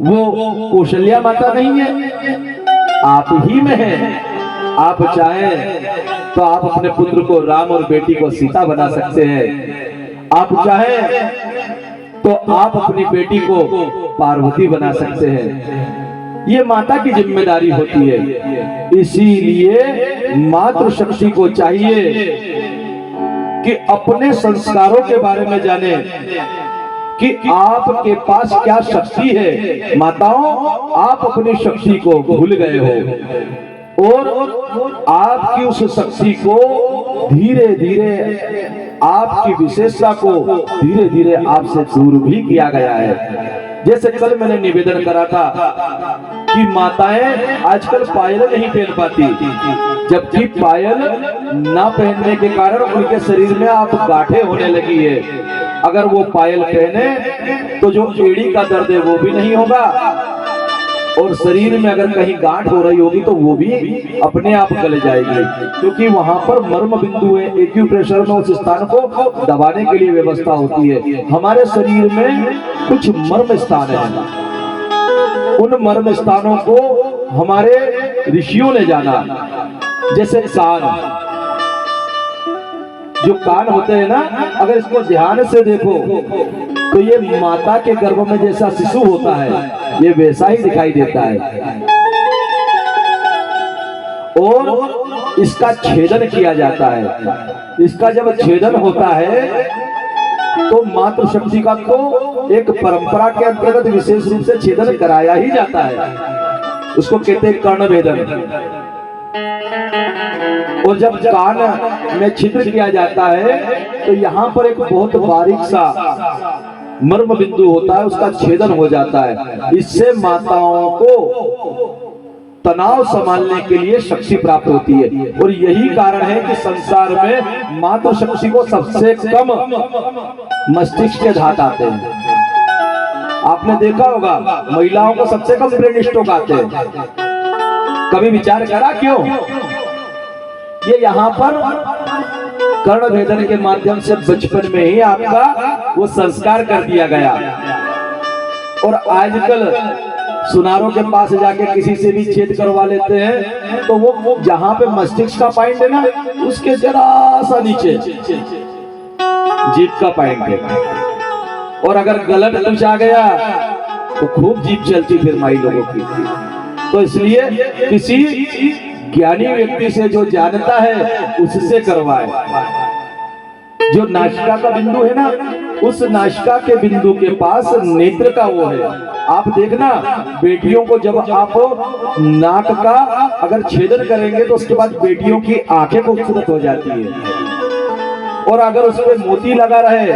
वो कौशल्या माता नहीं है? आप ही में है। आप चाहें तो आप अपने पुत्र को राम और बेटी को सीता बना सकते हैं। आप चाहें तो आप अपनी बेटी को पार्वती बना सकते हैं। ये माता की जिम्मेदारी होती है। इसीलिए मातृशक्ति को चाहिए कि अपने संस्कारों के बारे में जाने कि आपके पास क्या शक्ति है। माताओं, आप अपनी शक्ति को भूल गए हो और आपकी उस शक्ति को धीरे धीरे, आपकी विशेषता को धीरे धीरे आपसे दूर भी किया गया है। जैसे कल मैंने निवेदन करा था कि माताएं आजकल पायल नहीं पहन पाती, जबकि पायल ना पहनने के कारण उनके शरीर में आप गांठें होने लगी है। अगर वो पायल पहने तो जो एड़ी का दर्द है वो भी नहीं होगा, और शरीर में अगर कहीं गांठ हो रही होगी तो वो भी अपने आप गल जाएगी, क्योंकि वहां पर मर्म बिंदु है। एक्यूप्रेशर में उस स्थान को दबाने के लिए व्यवस्था होती है। हमारे शरीर में कुछ मर्म स्थान है, उन मर्म स्थानों को हमारे ऋषियों ने जाना। जैसे कान, जो कान होते हैं ना, अगर इसको ध्यान से देखो तो ये माता के गर्भ में जैसा शिशु होता है ये वैसा ही दिखाई देता है। और इसका छेदन किया जाता है। इसका जब छेदन होता है तो मातृशक्ति का तो एक परंपरा के अंतर्गत विशेष रूप से छेदन कराया ही जाता है। उसको कहते हैं कर्णभेदन। और जब कान में छिद्र किया जाता है तो यहाँ पर एक बहुत बारीक सा मर्म बिंदु होता है, उसका छेदन हो जाता है। इससे माताओं को तनाव संभालने के लिए शक्ति प्राप्त होती है। और यही कारण है कि संसार में मातृशक्ति को सबसे कम मस्तिष्क के धात आते हैं। आपने देखा होगा महिलाओं को सबसे कम ब्रेन स्ट्रोक आते हैं। कभी विचार करा क्यों? ये यहाँ पर कर्णभेदन के माध्यम से बचपन में ही आपका वो संस्कार कर दिया गया। और आजकल सुनारों के पास जाके किसी से भी छेद करवा लेते हैं तो वो जहां पे मस्तिष्क का पॉइंट है ना, उसके जरा सा नीचे जीभ का पॉइंट है। और अगर गलत कुछ आ गया तो खूब जीभ चलती फिर माई लोगों की। तो इसलिए किसी ज्ञानी व्यक्ति से जो जानता है उससे करवाए। जो नासिका का बिंदु है ना, उस नासिका के बिंदु के पास नेत्र का वो है। आप देखना बेटियों को जब आप नाक का अगर छेदन करेंगे तो उसके बाद बेटियों की आंखें खूबसूरत हो जाती है। और अगर उस पे मोती लगा रहे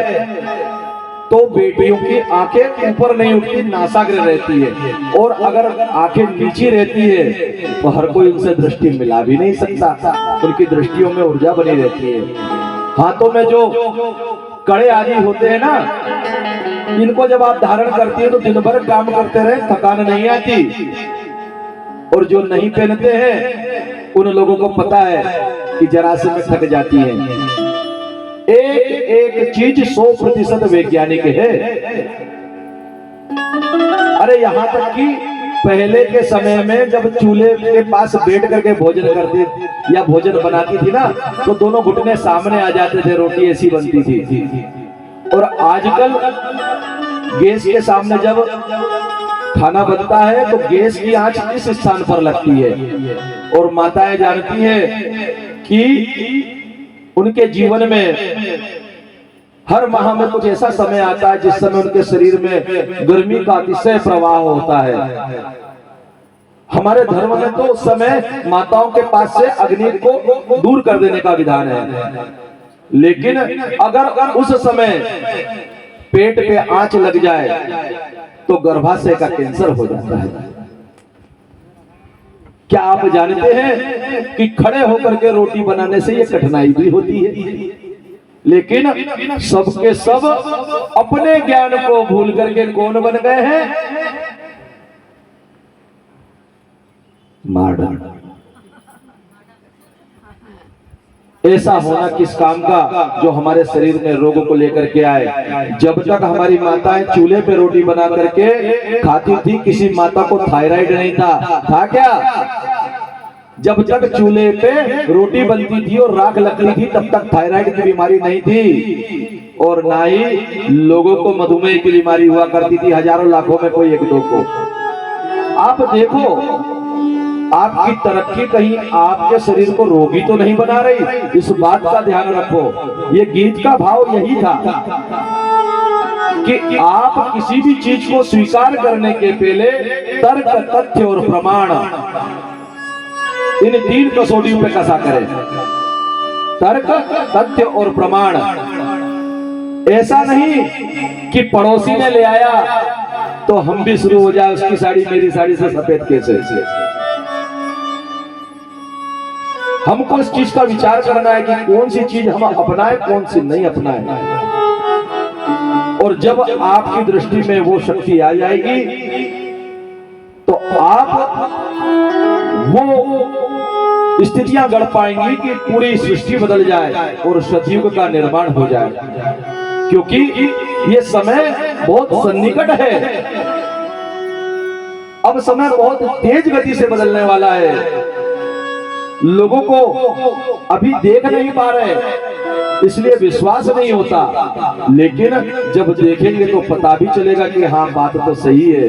तो बेटियों की आंखें ऊपर नहीं उठती, नासाग्र रहती है। और अगर आंखें नीचे रहती है तो हर कोई उनसे दृष्टि मिला भी नहीं सकता, उनकी दृष्टियों में ऊर्जा बनी रहती है। हाथों में जो कड़े आदि होते हैं ना, इनको जब आप धारण करती है तो दिन भर काम करते रहे, थकान नहीं आती। और जो नहीं पहनते हैं उन लोगों को पता है कि जरा से में थक जाती है। एक एक चीज 100% वैज्ञानिक है। अरे यहां तक कि पहले के समय में जब चूल्हे के पास बैठ करके भोजन करती या भोजन बनाती थी ना, तो दोनों घुटने सामने आ जाते थे, रोटी ऐसी बनती थी। और आजकल गैस के सामने जब खाना बनता है तो गैस की आंच इस स्थान पर लगती है। और माताएं जानती है कि उनके जीवन में हर माह में कुछ ऐसा समय आता है जिस समय उनके शरीर में गर्मी का अतिशय प्रवाह होता है। हमारे धर्म में तो उस समय माताओं के पास से अग्नि को दूर कर देने का विधान है, लेकिन अगर उस समय पेट पे आंच लग जाए तो गर्भाशय का कैंसर हो जाता है। क्या आप जानते हैं कि खड़े होकर के रोटी बनाने से ये कठिनाई भी होती है, लेकिन सबके सब अपने ज्ञान को भूल करके कौन बन गए हैं? मॉडर्न। ऐसा होना किस काम का जो हमारे शरीर में रोगों को लेकर के आए। जब तक हमारी माताएं चूल्हे पे रोटी बना करके खाती थी, किसी माता को थायराइड नहीं था क्या? जब तक चूल्हे पे रोटी बनती थी और राख लगती थी तब तक थायराइड की बीमारी नहीं थी, और ना ही लोगों को मधुमेह की बीमारी हुआ करती थी, हजारों लाखों में कोई एक दो को। आप देखो, आपकी तरक्की कहीं आपके शरीर को रोगी तो नहीं बना रही, इस बात का ध्यान रखो। ये गीत का भाव यही था कि आप किसी भी चीज को स्वीकार करने के पहले तर्क, तथ्य और प्रमाण, इन 3 कसौटियों पे कसा करें। तर्क, तथ्य और प्रमाण। ऐसा नहीं कि पड़ोसी ने ले आया तो हम भी शुरू हो जाए, उसकी साड़ी मेरी साड़ी से सफेद कैसे। हमको इस चीज का विचार करना है कि कौन सी चीज हम अपनाएं, कौन सी नहीं अपनाएं। और जब आपकी दृष्टि में वो शक्ति आ जाएगी तो आप वो स्थितियां गढ़ पाएंगी कि पूरी सृष्टि बदल जाए और सतयुग का निर्माण हो जाए। क्योंकि ये समय बहुत सन्निकट है, अब समय बहुत तेज गति से बदलने वाला है। लोगों को अभी देख नहीं पा रहे, इसलिए विश्वास नहीं होता, लेकिन जब देखेंगे तो पता भी चलेगा कि हाँ, बात तो सही है।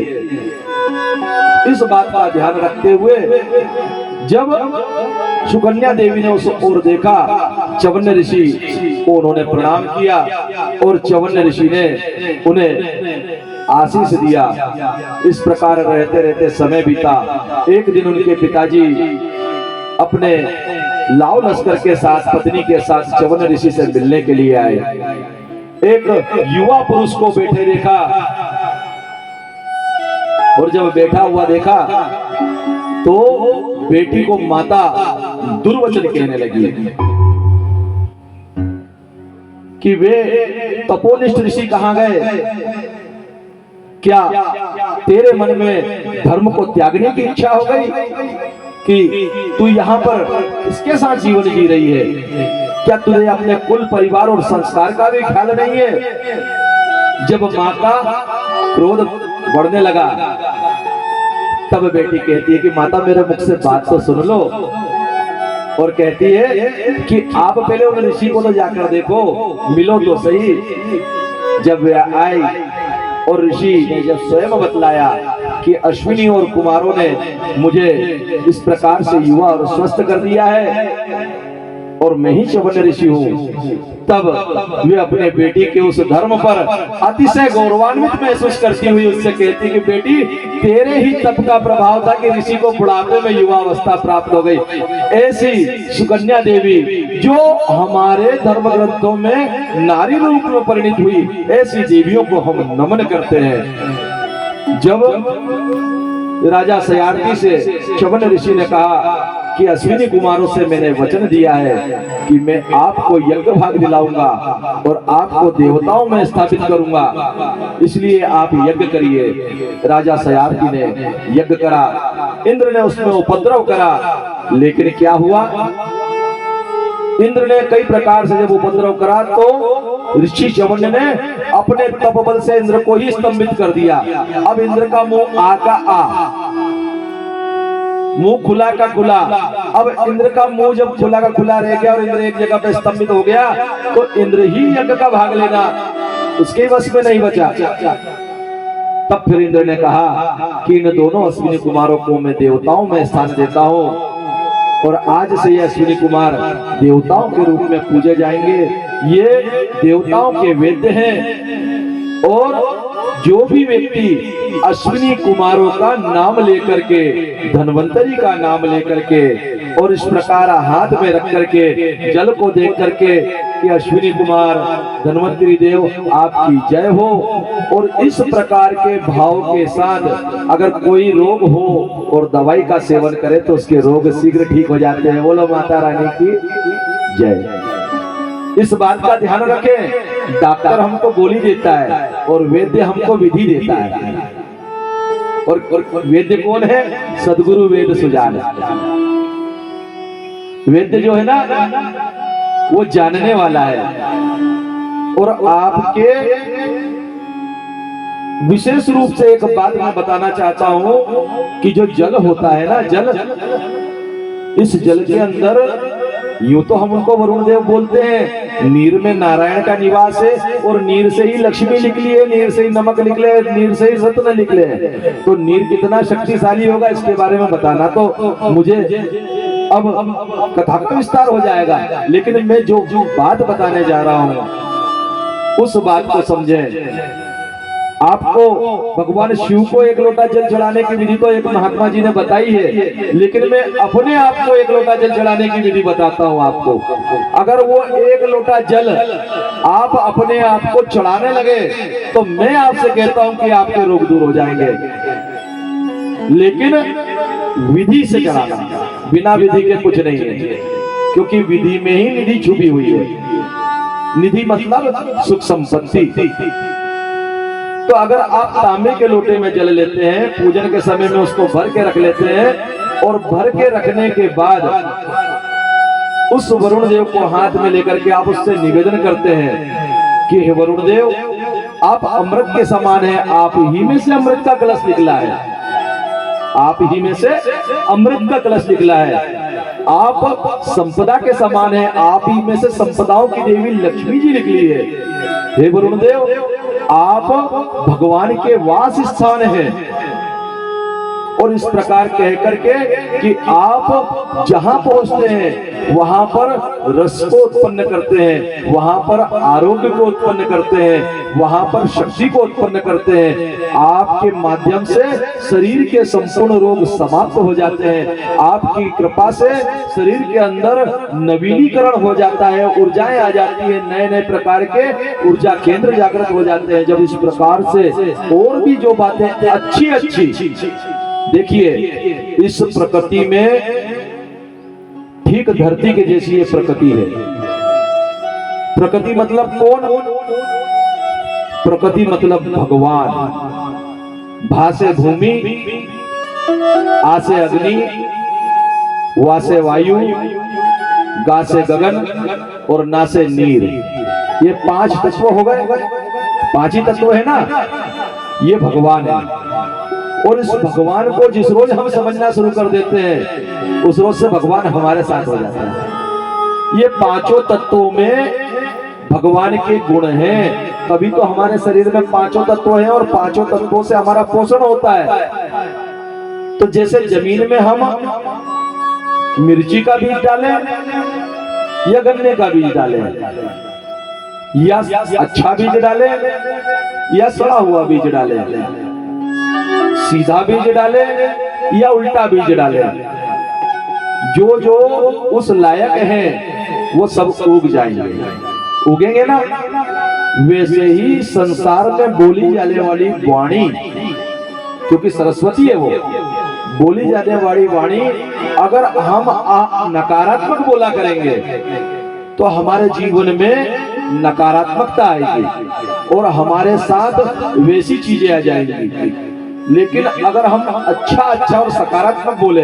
इस बात का ध्यान रखते हुए जब सुकन्या देवी ने उस ओर देखा, च्यवन्य ऋषि को उन्होंने प्रणाम किया और च्यवन्य ऋषि ने उन्हें आशीष दिया। इस प्रकार रहते रहते समय बीता। एक दिन उनके पिताजी अपने लाव लश्कर के साथ, पत्नी के साथ च्यवन्य ऋषि से मिलने के लिए आए। एक युवा पुरुष को बैठे देखा, और जब बैठा हुआ देखा तो बेटी को माता दुर्वचन कहने लगी कि वे तपोनिष्ठ ऋषि कहां गए? क्या तेरे मन में धर्म को त्यागने की इच्छा हो गई कि तू यहाँ पर किसके साथ जीवन जी रही है? क्या तुझे अपने कुल, परिवार और संस्कार का भी ख्याल नहीं है? जब माँ का क्रोध बढ़ने लगा तब बेटी कहती है कि माता, मेरे मुख से बात तो सुन लो। और कहती है कि आप पहले उन ऋषि को तो जाकर देखो, मिलो तो सही। जब वे आई और ऋषि ने जब स्वयं बतलाया कि अश्विनी और कुमारों ने मुझे इस प्रकार से युवा और स्वस्थ कर दिया है और मैं ही च्यवन ऋषि हूँ, तब वे अपने बेटी के उस धर्म पर अतिशय गौरवान्वित महसूस करती हुई उससे कहती कि बेटी, तेरे ही तप का प्रभाव था कि ऋषि को बुढ़ापे में युवावस्था प्राप्त हो गई। ऐसी सुकन्या देवी जो हमारे धर्म ग्रंथों में नारी रूप में परिणित हुई, ऐसी देवियों को हम नमन करते हैं। जब राजा सयार्थी से च्यवन ऋषि ने कहा कि अश्विनी कुमारों से मैंने वचन दिया है कि मैं आपको यज्ञ भाग दिलाऊंगा और आपको देवताओं में स्थापित करूंगा, इसलिए आप यज्ञ करिए। राजा सयार्थी ने यज्ञ करा, इंद्र ने उसमें उपद्रव करा, लेकिन क्या हुआ, इंद्र ने कई प्रकार से जब उपद्रव करा तो ऋषि च्यवन ने अपने तपबल से इंद्र को ही स्तंभित कर दिया। अब इंद्र का मुंह आ का आ, मुंह खुला का खुला। अब इंद्र का मुंह जब खुला का खुला रह गया और इंद्र एक जगह पे स्तंभित हो गया, तो इंद्र ही यज्ञ का भाग लेना उसके बस में नहीं बचा। तब फिर इंद्र ने कहा कि इन दोनों अश्विनी कुमारों को मैं देवताओं में स्थान देता हूं और आज से ये अश्विनी कुमार देवताओं के रूप में पूजे जाएंगे। ये देवताओं के वेद्य हैं और जो भी व्यक्ति अश्विनी कुमारों का नाम लेकर के, धन्वंतरी का नाम लेकर के और इस प्रकार हाथ में रख करके जल को देख करके कि अश्विनी कुमार धन्वंतरी देव आपकी जय हो, और इस प्रकार के भाव के साथ अगर कोई रोग हो और दवाई का सेवन करे तो उसके रोग शीघ्र ठीक हो जाते हैं। बोलो माता रानी की जय। इस बात का ध्यान रखें, डॉक्टर हमको गोली देता है और वैद्य हमको विधि देता है, और वैद्य कौन है? सदगुरु वेद सुजान। वैद्य जो है ना वो जानने वाला है। और आपके विशेष रूप से एक बात मैं बताना चाहता हूं कि जो जल होता है ना, जल, इस जल के अंदर यूं तो हम उनको वरुण देव बोलते हैं, नीर में नारायण का निवास है और नीर से ही लक्ष्मी निकली है, नीर से ही नमक निकले, नीर से ही रत्न निकले हैं। तो नीर कितना शक्तिशाली होगा इसके बारे में बताना तो मुझे अब कथा का विस्तार हो जाएगा, लेकिन मैं जो बात बताने जा रहा हूं उस बात को समझें। आपको भगवान शिव को एक लोटा जल चढ़ाने की विधि तो एक महात्मा जी ने बताई है, लेकिन मैं अपने आप को एक लोटा जल चढ़ाने की विधि बताता हूं आपको। अगर वो एक लोटा जल आप अपने आप को चढ़ाने लगे तो मैं आपसे कहता हूं कि आपके रोग दूर हो जाएंगे, लेकिन विधि से चढ़ाना, बिना विधि के कुछ नहीं है, क्योंकि विधि में ही निधि छुपी हुई है। निधि मतलब सुख संपत्ति। तो अगर आप तांबे के लोटे में जल लेते हैं, पूजन के समय में उसको भर के रख लेते हैं और भर के रखने के बाद उस वरुण देव को हाथ में लेकर के आप उससे निवेदन करते हैं कि हे वरुण देव, आप अमृत के समान हैं, आप ही में से अमृत का कलश निकला है, आप ही में से अमृत का कलश निकला है, आप संपदा के समान हैं, आप ही में से संपदाओं की देवी लक्ष्मी जी निकली है। हे वरुण देव, आप भगवान के वास स्थान हैं। और इस प्रकार कह करके कि आप जहां पहुंचते हैं वहां पर रस को उत्पन्न करते हैं, वहां पर आरोग्य को उत्पन्न करते हैं, वहां पर शक्ति को उत्पन्न करते हैं। आपके माध्यम से शरीर के संपूर्ण रोग समाप्त हो जाते हैं। आपकी कृपा से शरीर के अंदर नवीनीकरण हो जाता है, ऊर्जाएं आ जाती है, नए नए प्रकार के ऊर्जा केंद्र जागृत हो जाते हैं। जब इस प्रकार से और भी जो बातें अच्छी अच्छी, देखिए इस प्रकृति में ठीक धरती के जैसी ये प्रकृति है। प्रकृति मतलब कौन? प्रकृति मतलब भगवान। भा से भूमि, आ से अग्नि, वा से वायु, गा से गगन और ना से नीर। ये पांच तत्व हो गए, पांच ही तत्व है ना, ये भगवान है। और इस भगवान को जिस रोज हम समझना शुरू कर देते हैं उस रोज से भगवान हमारे साथ हो जाता है। ये पांचों तत्वों में भगवान के गुण हैं, तभी तो हमारे शरीर में पांचों तत्व हैं और पांचों तत्वों से हमारा पोषण होता है। तो जैसे जमीन में हम मिर्ची का बीज डालें या गन्ने का बीज डालें, या अच्छा बीज डालें या सड़ा हुआ बीज डालें, सीधा बीज डालें या उल्टा बीज डालें, जो जो उस लायक है वो सब उग जाएंगे। उगेंगे ना। वैसे ही संसार में बोली जाने वाली वाणी, क्योंकि सरस्वती है वो, बोली जाने वाली वाणी अगर हम नकारात्मक बोला करेंगे तो हमारे जीवन में नकारात्मकता आएगी और हमारे साथ वैसी चीजें आ जाएंगी। लेकिन अगर हम अच्छा और सकारात्मक बोले,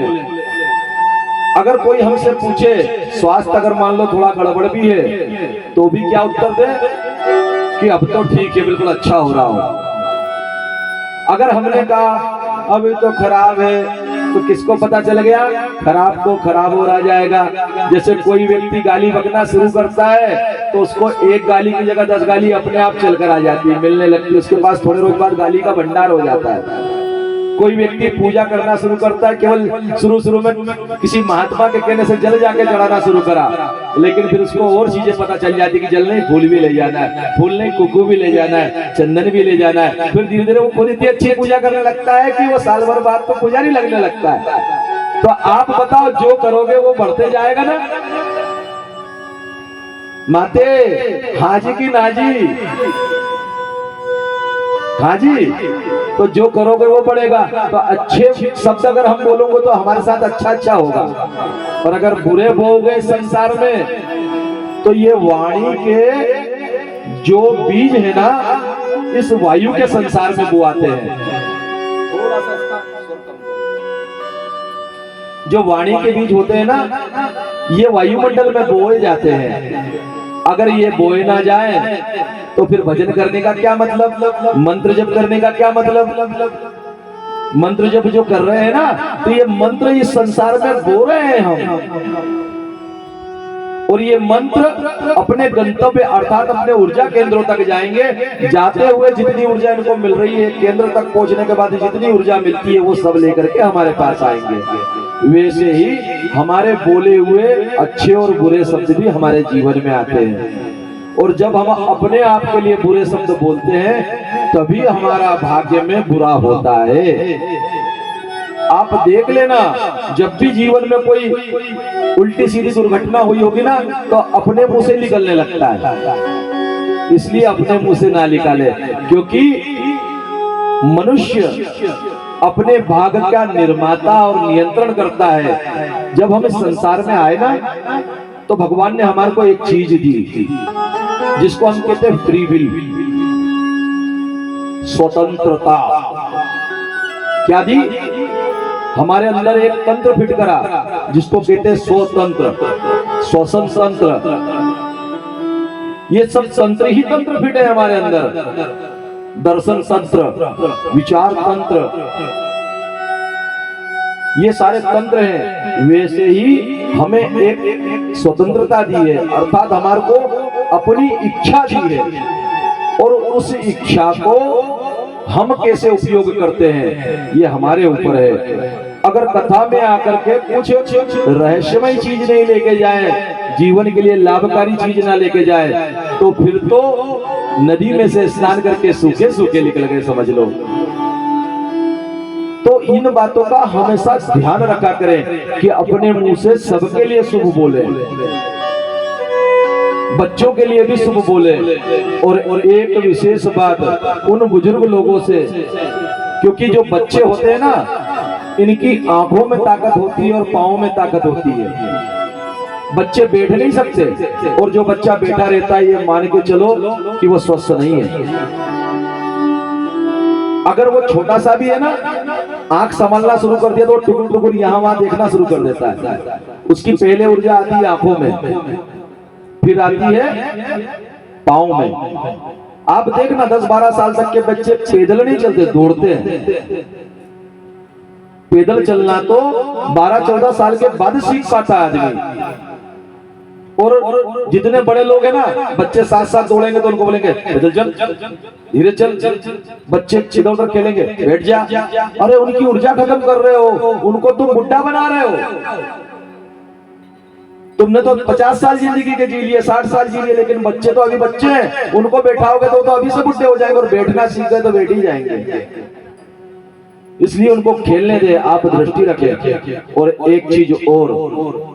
अगर कोई हमसे पूछे स्वास्थ्य अगर मान लो थोड़ा गड़बड़ भी है तो भी क्या उत्तर दे कि अब तो ठीक है, बिल्कुल अच्छा हो रहा हो। अगर हमने कहा अभी तो खराब है तो किसको पता चल गया खराब को खराब हो रहा जाएगा। जैसे कोई व्यक्ति गाली बकना शुरू करता है तो उसको एक गाली की जगह 10 गाली अपने आप चलकर आ जाती है, मिलने लगती है, उसके पास थोड़े रोज बाद गाली का भंडार हो जाता है। कोई व्यक्ति पूजा करना शुरू करता है, केवल शुरू में किसी महात्मा के कहने से जल जाके चढ़ाना शुरू करा, लेकिन फिर उसको और चीजें पता चल जाती कि जल नहीं फूल भी ले जाना है, फूल नहीं कुकू भी ले जाना है, चंदन भी ले जाना है। फिर धीरे धीरे वो खुद इतनी अच्छी पूजा करने लगता है कि वो साल भर बाद तो पुजारी लगने लगता है। तो आप बताओ जो करोगे वो बढ़ते जाएगा ना। माते हाजी की नाजी, हाँ जी, तो जो करोगे वो बढ़ेगा। तो अच्छे शब्द अगर हम बोलोगे तो हमारे साथ अच्छा होगा, और अगर बुरे बोलोगे संसार में तो ये वाणी के जो बीज है ना इस वायु के संसार में बुआते हैं। जो वाणी के बीज होते हैं ना ये वायुमंडल में बोए जाते हैं। अगर ये बोए ना जाए तो फिर भजन करने का क्या मतलब, मंत्र जप करने का क्या मतलब। मंत्र जप जो कर रहे हैं ना तो ये मंत्र इस संसार में बो रहे हैं हम, और ये मंत्र अपने गंतव्य अर्थात अपने ऊर्जा केंद्रों तक जाएंगे। जाते हुए जितनी ऊर्जा इनको मिल रही है केंद्र तक पहुंचने के बाद जितनी ऊर्जा मिलती है वो सब लेकर के हमारे पास आएंगे। वैसे ही हमारे बोले हुए अच्छे और बुरे शब्द भी हमारे जीवन में आते हैं, और जब हम अपने आप के लिए बुरे शब्द बोलते हैं तभी हमारा भाग्य में बुरा होता है। आप देख लेना, जब भी जीवन में कोई उल्टी सीधी दुर्घटना हुई होगी ना तो अपने मुंह से निकलने लगता है। इसलिए अपने मुंह से ना निकाले, क्योंकि मनुष्य अपने भाग्य का निर्माता और नियंत्रण करता है। जब हम इस संसार में आए ना तो भगवान ने हमारे को एक चीज दी जिसको हम कहते हैं फ्री विल, स्वतंत्रता। क्या दी? हमारे अंदर एक तंत्र फिट करा जिसको कहते हैं स्वतंत्र, श्वसन तंत्र। ये सब तंत्र ही तंत्र फिट है हमारे अंदर। दर्शन तंत्र, विचार तंत्र, ये सारे तंत्र हैं। वैसे ही हमें एक स्वतंत्रता दी है, अर्थात हमारे को अपनी इच्छा दी है, और उस इच्छा को हम कैसे उपयोग करते हैं ये हमारे ऊपर है। अगर कथा में आकर के कुछ रहस्यमय चीज नहीं लेके जाए, जीवन के लिए लाभकारी चीज ना लेके जाए, तो फिर तो नदी में से स्नान करके सूखे सूखे निकल गए, समझ लो। तो इन बातों का हमेशा ध्यान रखा करें कि अपने मुंह से सबके लिए शुभ बोले, बच्चों के लिए भी शुभ बोले। और एक विशेष बात उन बुजुर्ग लोगों से, क्योंकि जो बच्चे होते हैं ना इनकी आंखों में ताकत होती है और पांवों में ताकत होती है। बच्चे बैठ नहीं सकते, और जो बच्चा बैठा रहता है ये मान के चलो कि वो स्वस्थ नहीं है। अगर वो छोटा सा भी है ना, आंख संभालना शुरू कर दिया तो टुकुर टुकुर यहाँ वहां देखना शुरू कर देता है। उसकी पहले ऊर्जा आती है आंखों में, फिर आती है पाँव में। आप देखना 10-12 साल तक के बच्चे पैदल नहीं चलते, दौड़ते हैं। पैदल चलना तो 12-14 साल के बाद सीख पाता है आदमी। और जितने बड़े लोग हैं ना, बच्चे साथ साथ दौड़ेंगे तो उनको बोलेंगे पैदल चल, धीरे चल। बच्चे इधर उधर खेलेंगे, बैठ जा। अरे उनकी ऊर्जा खत्म कर रहे हो, उनको तुम बुढ़ा बना रहे हो। तुमने तो 50 साल जिंदगी के जी लिए, 60 साल जी लिए, लेकिन बच्चे तो अभी बच्चे हैं, उनको बैठाओगे तो अभी से बुढ़े हो जाएंगे, और बैठना सीख गए तो बैठ ही जाएंगे। इसलिए उनको खेलने दे, आप दृष्टि रखें। और एक चीज और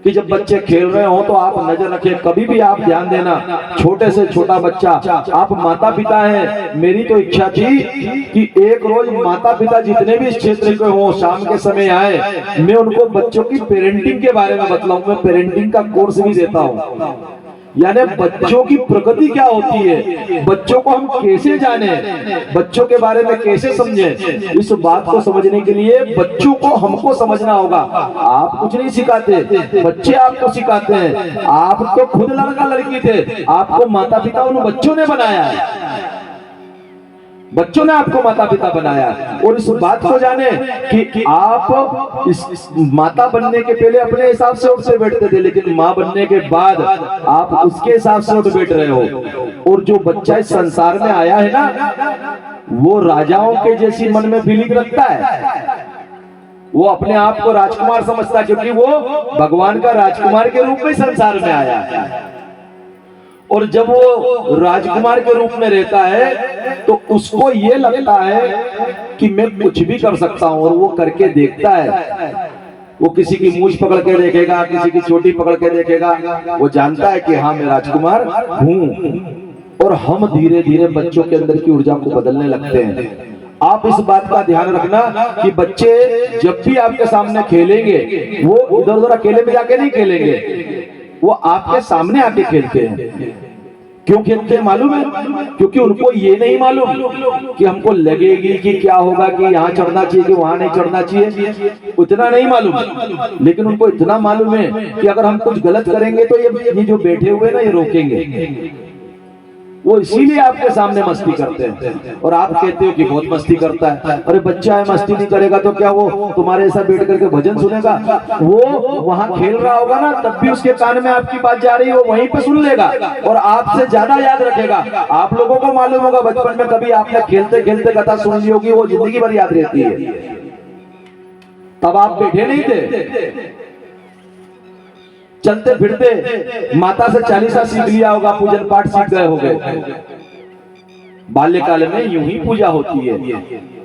कि जब बच्चे खेल रहे हो तो आप नजर रखें, कभी भी आप ध्यान देना, छोटे से छोटा बच्चा, आप माता पिता हैं, मेरी तो इच्छा थी कि एक रोज माता पिता जितने भी इस क्षेत्र के हो शाम के समय आए, मैं उनको बच्चों की पेरेंटिंग के बारे में बतलाऊं। मैं पेरेंटिंग का कोर्स भी देता हूं, यानी बच्चों की प्रगति क्या होती है, बच्चों को हम कैसे जाने, बच्चों के बारे में कैसे समझें, इस बात को समझने के लिए बच्चों को हमको समझना होगा। आप कुछ नहीं सिखाते, बच्चे आपको सिखाते हैं। आप तो खुद लड़का लड़की थे, आपको माता पिता उन बच्चों ने बनाया है, बच्चों ने आपको माता पिता बनाया। और इस बात को जाने कि आप इस माता बनने के पहले अपने हिसाब से उठते बैठते थे, लेकिन माँ बनने के बाद आप उसके हिसाब से उठ बैठ रहे हो। और जो बच्चा इस संसार में आया है ना, वो राजाओं के जैसी मन में फीलिंग रखता है, वो अपने आप को राजकुमार समझता है, क्योंकि वो भगवान का राजकुमार के रूप में संसार में आया है। और जब वो राजकुमार के रूप में रहता है तो उसको ये लगता है कि मैं कुछ भी कर सकता हूं, और वो करके देखता है। वो किसी की मूंछ पकड़ के देखेगा, किसी की चोटी पकड़ के देखेगा, वो जानता है कि हाँ मैं राजकुमार हूं। और हम धीरे धीरे बच्चों के अंदर की ऊर्जा को बदलने लगते हैं। आप इस बात का ध्यान रखना कि बच्चे जब भी आपके सामने खेलेंगे, वो इधर उधर अकेले में जाके नहीं खेलेंगे, वो आपके सामने आके खेलते हैं। क्यों खेलते हैं मालूम है? क्योंकि उनको ये नहीं मालूम कि हमको लगेगी कि क्या होगा, कि यहाँ चढ़ना चाहिए कि वहां नहीं चढ़ना चाहिए, उतना नहीं मालूम। लेकिन उनको इतना मालूम है कि अगर हम कुछ गलत करेंगे तो ये जो बैठे हुए ना ये रोकेंगे। वो इसीलिए आपके सामने मस्ती करते हैं। और आप कहते हो कि बहुत मस्ती करता है, अरे बच्चा है मस्ती नहीं करेगा तो क्या वो तुम्हारे ऐसा बैठ करके भजन सुनेगा? वो वहां खेल रहा होगा ना, तब भी उसके कान में आपकी बात जा रही है, वो वहीं पे सुन लेगा और आपसे ज्यादा याद रखेगा। आप लोगों को मालूम होगा बचपन में कभी आपने खेलते खेलते कथा सुन ली होगी, वो जिंदगी भर याद रहती है। तब आप बैठे नहीं थे, चलते फिरते माता से चालीसा सीख लिया होगा, पूजन पाठ सीख गए होंगे। बाल्यकाल में यूं ही पूजा होती है।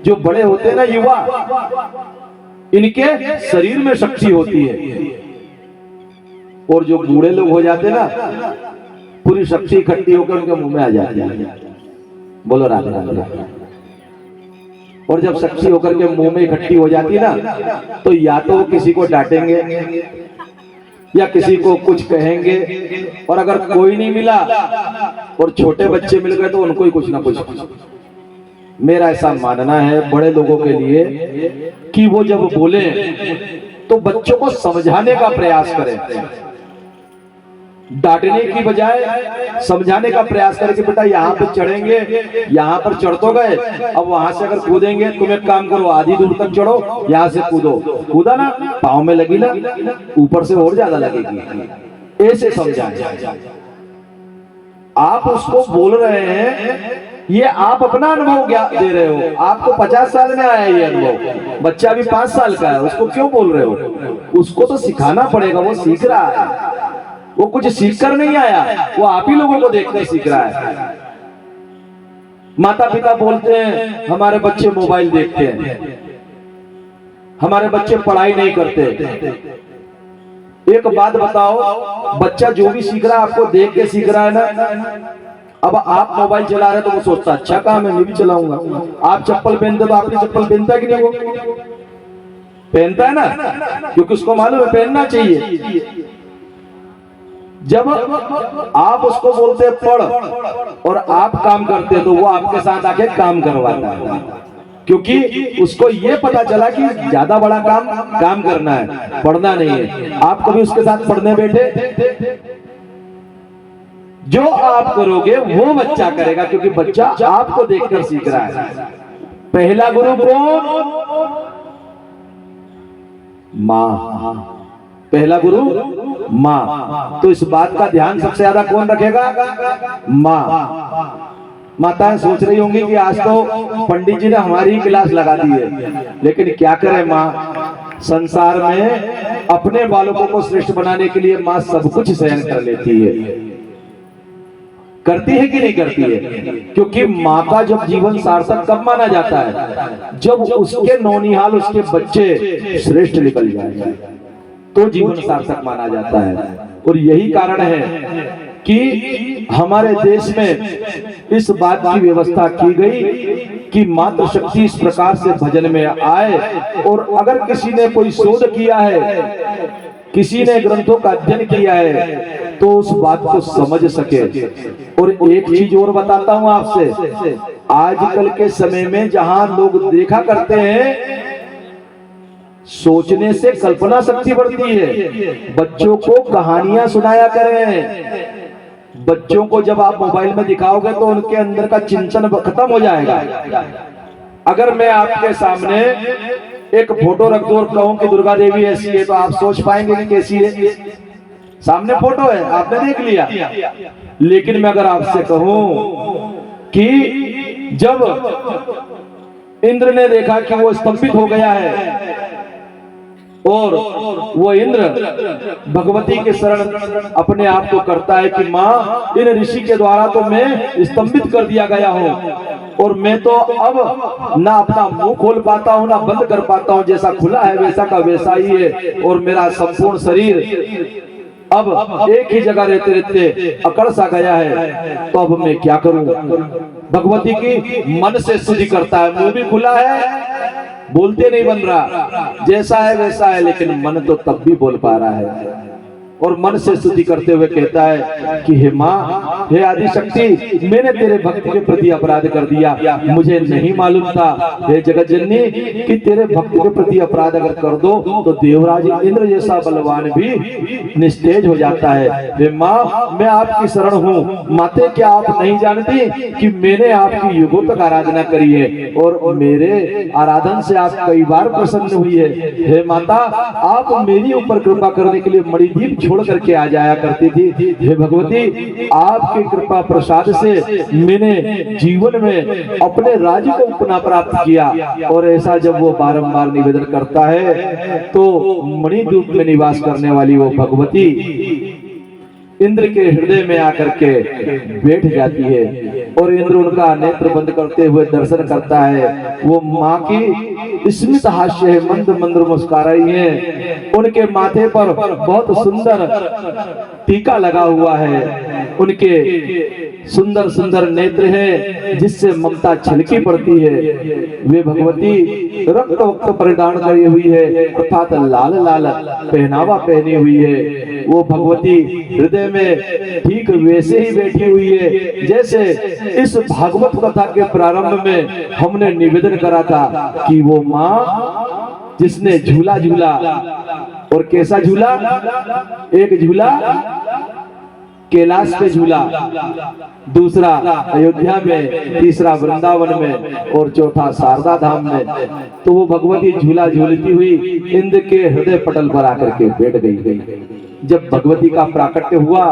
जो बड़े होते हैं ना युवा, इनके शरीर में शक्ति होती है, और जो बूढ़े लोग हो जाते ना, पूरी शक्ति इकट्ठी होकर उनके मुंह में आ जाती है। बोलो राधे राधे। और जब शक्ति होकर के मुंह में इकट्ठी हो जाती है ना, तो या तो वो किसी को डांटेंगे या किसी को कुछ कहेंगे, और अगर कोई नहीं मिला और छोटे बच्चे मिल गए तो उनको ही कुछ ना कुछ। मेरा ऐसा मानना है बड़े लोगों के लिए कि वो जब बोले तो बच्चों को समझाने का प्रयास करें, डांटने की बजाय समझाने का प्रयास करें कि बेटा यहाँ पे चढ़ेंगे, यहाँ पर चढ़ तो गए, अब वहां से अगर कूदेंगे तुम एक काम करो, आधी दूर तक चढ़ो, यहाँ से कूदो। कूदा ना, पाँव में लगी ना, ऊपर से और ज्यादा लगेगी। ऐसे समझाएं। आप उसको बोल रहे हैं, ये आप अपना अनुभव दे रहे हो। आपको 50 साल में आया ये अनुभव, बच्चा अभी 5 साल का है, उसको क्यों बोल रहे हो? उसको तो सिखाना पड़ेगा, वो सीख रहा है, वो कुछ सीख कर नहीं आया, वो आप ही लोगों को देखकर सीख रहा है। माता पिता बोलते हैं हमारे बच्चे मोबाइल देखते हैं, हमारे बच्चे पढ़ाई नहीं करते। एक बात बताओ, बच्चा जो भी सीख रहा है आपको देख के सीख रहा है ना। अब आप मोबाइल चला रहे तो वो सोचता अच्छा काम है, मैं भी चलाऊंगा। आप चप्पल पहनते तो आपने चप्पल पहनता है कि नहीं? वो पहनता है ना, क्योंकि उसको मालूम है पहनना चाहिए। जब आप उसको बोलते पढ़ और आप काम करते तो वो आपके साथ आके काम करवाता है, क्योंकि उसको ये पता चला कि ज्यादा बड़ा काम करना है, पढ़ना नहीं है। आप कभी उसके साथ पढ़ने बैठे? जो आप करोगे वो बच्चा करेगा, क्योंकि बच्चा आपको देखकर सीख रहा है। पहला गुरु कौन? माँ। पहला गुरु माँ। तो इस बात का ध्यान सबसे ज्यादा कौन रखेगा? माँ। माताएं सोच रही होंगी कि आज तो पंडित जी ने हमारी ही क्लास लगा दी है, लेकिन क्या करें माँ, संसार में अपने बालकों को श्रेष्ठ बनाने के लिए माँ सब कुछ सहन कर लेती है। करती है कि नहीं करती है? क्योंकि माँ का जब जीवन सार्थक कब माना जाता है? जब उसके नौनिहाल, उसके बच्चे श्रेष्ठ निकल जाए तो जीवन सार्थक माना जाता है। और यही कारण है कि हमारे देश में इस बात की व्यवस्था की गई कि मातृशक्ति इस प्रकार से भजन में आए, और अगर किसी ने कोई शोध किया है, किसी ने ग्रंथों का अध्ययन किया है, तो उस बात को समझ सके। और एक चीज और बताता हूं आपसे, आजकल के समय में जहां लोग देखा करते हैं, सोचने से कल्पना शक्ति बढ़ती है। बच्चों को कहानियां सुनाया करें। बच्चों को जब आप मोबाइल में दिखाओगे तो उनके अंदर का चिंतन खत्म हो जाएगा। अगर मैं आपके सामने एक फोटो रख दूं और कहूं कि दुर्गा देवी ऐसी है, तो आप सोच पाएंगे कि कैसी है? सामने फोटो है, आपने देख लिया। लेकिन मैं अगर आपसे कहूं कि जब इंद्र ने देखा कि वो स्तंभित हो गया है और वो इंद्र भगवती के शरण अपने आप को करता है कि माँ, इन ऋषि के द्वारा तो मैं स्तंभित कर दिया गया हूँ, और मैं तो अब ना अपना मुंह खोल पाता हूँ ना बंद कर पाता हूँ। जैसा खुला है वैसा का वैसा ही है, और मेरा संपूर्ण शरीर अब एक ही जगह रहते रहते अकड़ सा गया है। तो अब मैं क्या करूं? भगवती की मन से स्तुति करता है, मुंह भी खुला है, बोलते नहीं बन रहा, जैसा है वैसा है, लेकिन मन तो तब भी बोल पा रहा है। और मन से स्तुति करते हुए कहता है कि हे माँ, हे आदि शक्ति, मैंने तेरे भक्त के प्रति अपराध कर दिया, मुझे नहीं मालूम था हे जगत जननी कि तेरे भक्त के प्रति अपराध अगर कर दो तो देवराज इंद्र जैसा बलवान भी निस्तेज हो जाता है। हे माँ, मैं आपकी शरण हूँ। माते, क्या आप नहीं जानती कि मैंने आपकी युगों तक आराधना करी है और मेरे आराधन से आप कई बार प्रसन्न हुई है। हे माता, आप मेरी ऊपर कृपा करने के लिए मणिदीप छोड़ करके आ जाया करती थी। हे भगवती, आपकी कृपा प्रसाद से मैंने जीवन में अपने राज्य को पुनः प्राप्त किया। और ऐसा जब वो बारंबार निवेदन करता है तो मणिद्वीप में निवास करने वाली वो भगवती इंद्र के हृदय में आकर के बैठ जाती है, और इंद्र उनका नेत्र बंद करते हुए दर्शन करता है। वो माँ की स्मित हास्य है, मंद मंद मुस्कुरा रही है, उनके माथे पर बहुत सुंदर टीका लगा हुआ है, उनके सुंदर सुंदर नेत्र हैं जिससे ममता छलकी पड़ती है। वे भगवती रक्त वक्त परिधान करी हुई है, अर्थात लाल लाल पहनावा पहनी हुई है। वो भगवती हृदय में ठीक वैसे ही बैठी हुई है जैसे इस भागवत कथा के प्रारंभ में हमने निवेदन करा था कि वो माँ जिसने झूला झूला, और कैसा झूला? एक झूला कैलाश पे झूला, दूसरा अयोध्या में, तीसरा वृंदावन में, और चौथा शारदा धाम में। तो वो भगवती झूला झूलती हुई इंद्र के हृदय पटल पर आकर के बैठ गई। जब भगवती का प्राकट्य हुआ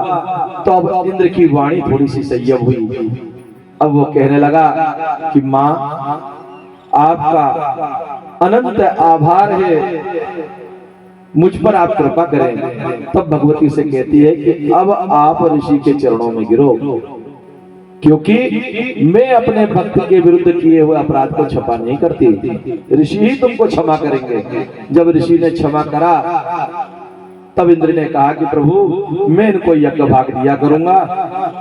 तो अब इंद्र की वाणी थोड़ी सी संयम हुई। अब वो कहने लगा कि माँ, आपका अनंत आभार है, मुझ पर आप कृपा करें। तब भगवती से कहती है कि अब आप ऋषि के चरणों में गिरो, क्योंकि मैं अपने भक्त के विरुद्ध किए हुए अपराध को क्षमा नहीं करती, ऋषि ही तुमको क्षमा करेंगे। जब ऋषि ने क्षमा करा तब इंद्र ने कहा कि प्रभु, मैं इनको यज्ञ भाग दिया करूंगा।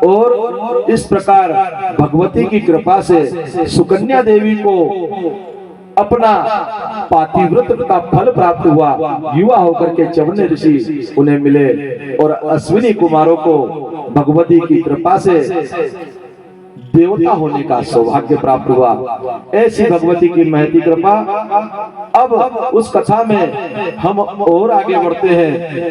और इस प्रकार भगवती की कृपा से सुकन्या देवी को अपना पातिव्रत का फल प्राप्त हुआ। युवा होकर के चवने ऋषि उन्हें मिले और अश्विनी कुमारों को भगवती की कृपा से देवता होने का सौभाग्य प्राप्त हुआ। ऐसी भगवती की महती कृपा। अब उस कथा में हम और आगे बढ़ते हैं।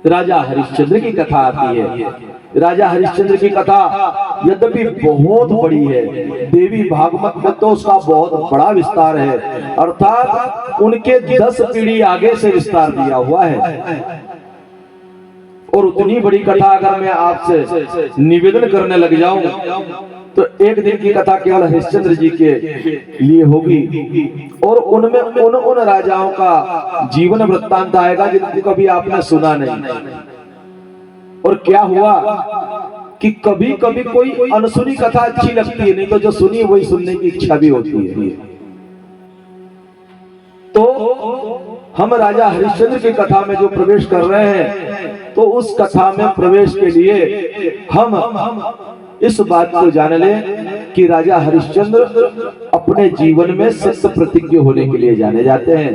राजा हरिश्चंद्र की कथा आती है। राजा हरिश्चंद्र की कथा यद्यपि बहुत बड़ी है, देवी भागवत में तो उसका बहुत बड़ा विस्तार है, अर्थात उनके 10 पीढ़ी आगे से विस्तार दिया हुआ है। और उतनी बड़ी कथा अगर मैं आपसे निवेदन करने लग जाऊं तो एक दिन की कथा केवल हरिश्चंद्र जी के लिए होगी और उनमें उन राजाओं का जीवन वृत्तांत आएगा जिनको कभी आपने सुना नहीं। और क्या हुआ कि कभी कभी कोई अनसुनी कथा अच्छी लगती है, नहीं तो जो सुनी वही सुनने की इच्छा भी होती है। तो हम राजा हरिश्चंद्र की कथा में जो प्रवेश कर रहे हैं, तो उस कथा में प्रवेश के लिए हम इस बात को जान लें कि राजा हरिश्चंद्र अपने जीवन में सत्य प्रतिज्ञ होने के लिए जाने जाते हैं।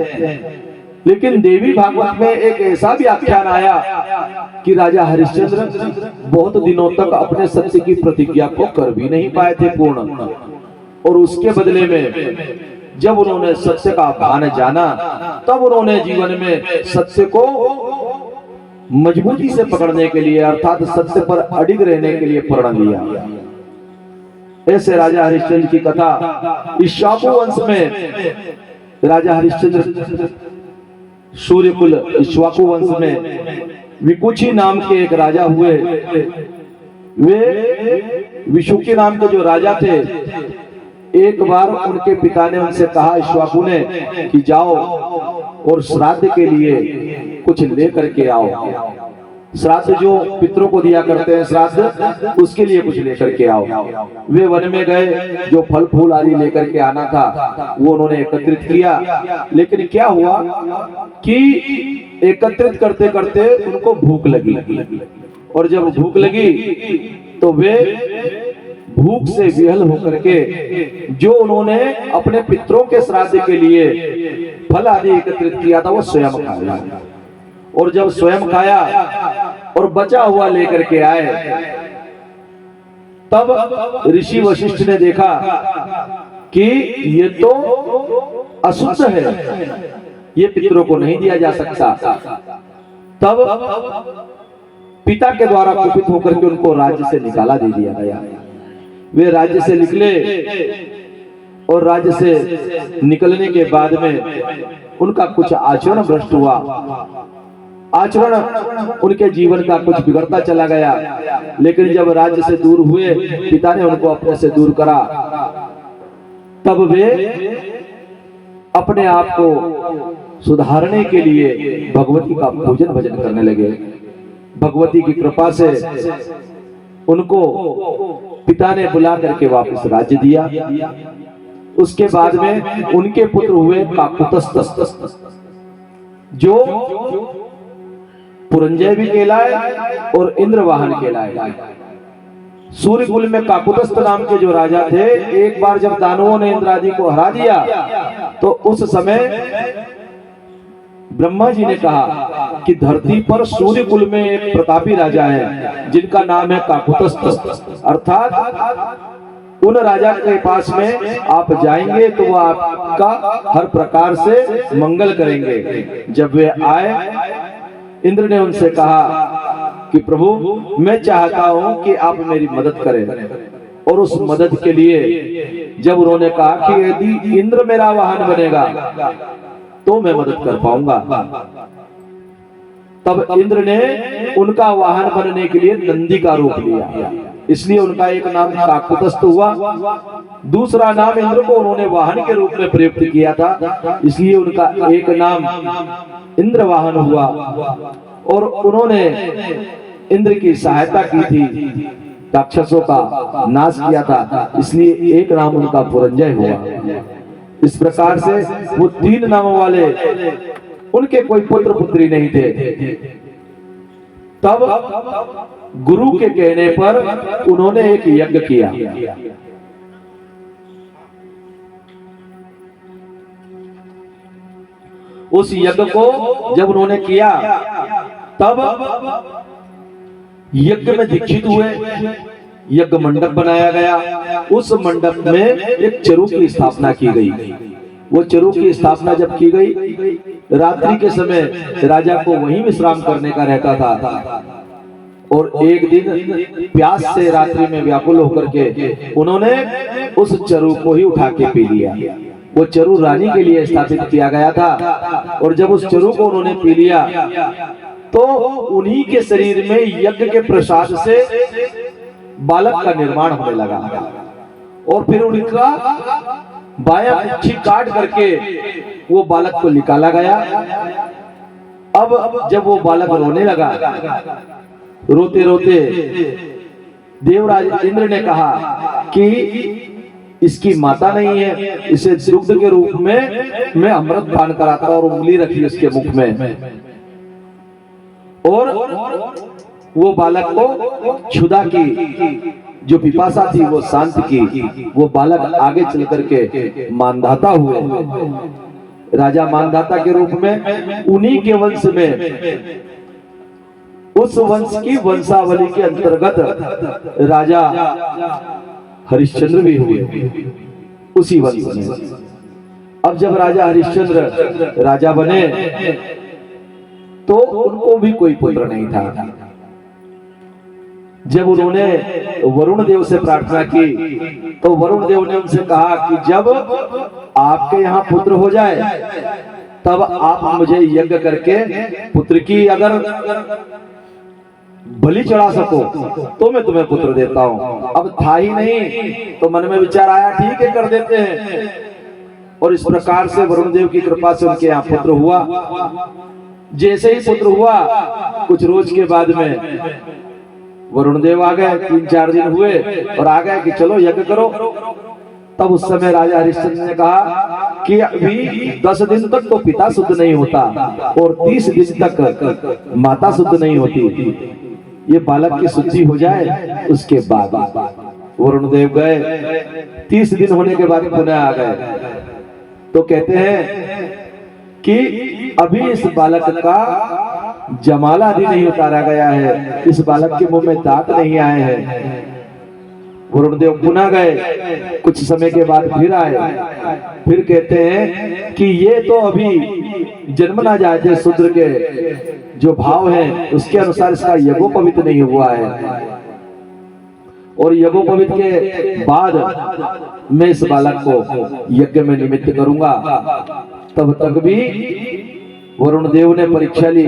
लेकिन देवी भागवत में एक ऐसा भी आख्यान आया कि राजा हरिश्चंद्र बहुत दिनों तक अपने सत्य की प्रतिज्ञा को कर भी नहीं पाए थे पूर्ण, और उसके बदले में जब उन्होंने सत्य का भान जाना, तब उन्होंने जीवन में सत्य को मजबूती से पकड़ने के लिए अर्थात सत्य पर अडिग रहने के लिए प्रण लिया। ऐसे राजा हरिश्चंद्र की कथा इक्ष्वाकु वंश में राजा हरिश्चंद्र सूर्यकुल इक्ष्वाकु वंश में विकुची नाम के एक राजा हुए। वे विशुकी नाम के जो राजा थे, एक बार उनके पिता ने उनसे कहा, इक्ष्वाकु ने, कि जाओ और श्राद्ध के लिए कुछ लेकर के आओ। श्राद्ध जो पितरों को दिया करते हैं श्राद्ध, उसके लिए कुछ लेकर के आओ। वे वन में गए, जो फल फूल आदि लेकर के आना था वो उन्होंने एकत्रित किया। लेकिन क्या हुआ कि एकत्रित करते करते उनको भूख लगी, और जब भूख लगी तो वे भूख से विहल होकर के जो उन्होंने अपने पितरों के श्राद्ध के लिए फल आदि एकत्रित किया था वो स्वयं खाया। और जब स्वयं खाया और बचा हुआ लेकर के आए, तब ऋषि वशिष्ठ ने देखा कि ये तो अशुद्ध है, ये पितरों को नहीं दिया जा सकता। तब पिता के द्वारा कुपित होकर के उनको राज्य से निकाला दे दिया गया। वे राज्य से निकले, और राज्य से निकलने के बाद में उनका कुछ आचरण भ्रष्ट हुआ। आचरण उनके जीवन का कुछ बिगड़ता चला गया। लेकिन जब राज्य से दूर हुए, पिता ने उनको अपने से दूर करा, तब वे अपने आप को सुधारने के लिए भगवती का पूजन भजन करने लगे। भगवती की कृपा से उनको पिता ने बुला करके वापस राज्य दिया। उसके बाद में उनके पुत्र हुए काकुतस्थ, जो पुरंजय भी कहलाए और इंद्रवाहन कहलाए। सूर्यकुल में काकुतस्थ नाम के जो राजा थे, एक बार जब दानवों ने इंद्र आदि को हरा दिया, तो उस समय ब्रह्मा जी ने कहा कि धरती पर सूर्यकुल में एक प्रतापी राजा है जिनका नाम है काकुतस्थ। अर्थात उन राजा के पास में आप जाएंगे तो वो आपका हर प्रकार से मंगल करेंगे। जब वे आए, इंद्र ने उनसे कहा कि प्रभु, मैं चाहता हूं कि आप मेरी मदद करें। और उस मदद के लिए जब उन्होंने कहा कि यदि इंद्र मेरा वाहन बनेगा तो मैं मदद कर पाऊंगा, तब इंद्र ने उनका वाहन बनने के लिए नंदी का रूप लिया। इसलिए उनका एक नाम काकुतस्थ हुआ। दूसरा नाम इंद्र को उन्होंने वाहन के रूप में प्रयुक्त किया था, इसलिए उनका एक नाम इंद्र वाहन हुआ। और उन्होंने इंद्र की सहायता की थी, राक्षसों का नाश किया था, इसलिए एक नाम उनका पुरंजय हुआ। इस प्रकार से वो 3 नामों वाले, उनके कोई पुत्र पुत्री नहीं थे। तब गुरु के कहने पर उन्होंने एक यज्ञ किया। उस यज्ञ को जब उन्होंने किया, तब यज्ञ में दीक्षित हुए। यज्ञ मंडप बनाया गया। उस मंडप में एक चरु की स्थापना की गई। वो चरु की स्थापना जब की गई, रात्रि के समय राजा को वहीं विश्राम करने का रहता था। और एक दिन प्यास से रात्रि में व्याकुल होकर के उन्होंने उस चरु को ही उठा के पी लिया। वो चरु रानी के लिए स्थापित किया गया था। और जब उस चरु को उन्होंने पी लिया, तो उन्हीं के शरीर में यज्ञ के प्रसाद से बालक का निर्माण होने लगा। और फिर उनका बायां पुच्छी काट करके वो बालक को निकाला गया। अब जब वो बालक रोने लगा, रोते रोते देवराज इंद्र ने कहा कि इसकी माता नहीं है, इसे दुग्ध के रूप में मैं अमृत पान कराता, और उंगली रखी उसके मुख में, और वो बालक को क्षुधा की जो पिपासा थी वो शांत की। वो बालक आगे चल करके मानधाता हुए, राजा मानधाता के रूप में उन्हीं के वंश में, उस वंश की वंशावली के अंतर्गत राजा हरिश्चंद्र भी हुए, उसी वंश में। अब जब राजा हरिश्चंद्र राजा बने तो उनको भी कोई पुत्र नहीं था। जब उन्होंने वरुण देव से प्रार्थना की तो वरुण देव ने उनसे कहा कि जब आपके यहाँ पुत्र हो जाए तब आप मुझे यज्ञ करके पुत्र की अगर बलि चढ़ा सको तो मैं तुम्हें पुत्र देता हूं। अब था ही नहीं तो मन में विचार आया, ठीक है कर देते हैं। और इस प्रकार से वरुण देव की कृपा से उनके यहाँ पुत्र हुआ। जैसे ही पुत्र हुआ कुछ रोज के बाद में वरुण देव आ गए, 3-4 दिन हुए और आ गए कि चलो यज्ञ करो। तब उस समय राजा हरिश्चंद्र ने कहा कि अभी 10 दिन तक तो पिता शुद्ध नहीं होता और 30 दिन तक माता शुद्ध नहीं होती, ये बालक की शुद्धि हो जाए उसके बाद। वरुण देव गए, 30 दिन होने के बाद पुनः आ गए तो कहते हैं कि अभी इस बालक का जमाला आदि नहीं उतारा गया है, इस बालक के मुंह में दांत नहीं आए हैं। वरुण देव पुनः गए, कुछ समय के बाद फिर आए, फिर कहते हैं कि ये तो अभी जन्म ना जाए थे, शूद्र के जो भाव हैं उसके अनुसार इसका यज्ञोपवीत नहीं हुआ है, और यज्ञोपवीत के बाद मैं इस बालक को यज्ञ में निमित्त करूंगा। तब तक भी वरुण देव ने परीक्षा ली,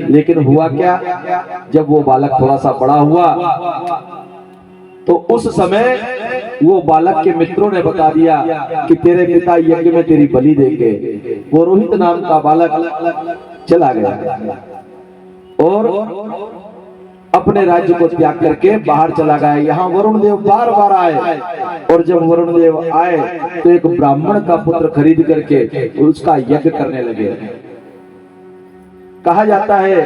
लेकिन हुआ क्या, जब वो बालक थोड़ा सा बड़ा हुआ तो उस समय वो बालक के मित्रों ने बता दिया कि तेरे पिता यज्ञ में तेरी बलि देंगे। वो रोहित नाम का बालक चला गया और अपने राज्य को त्याग करके बाहर चला गया। यहाँ वरुण देव बार बार आए, और जब वरुण देव आए तो एक ब्राह्मण का पुत्र खरीद करके उसका यज्ञ करने लगे। कहा जाता है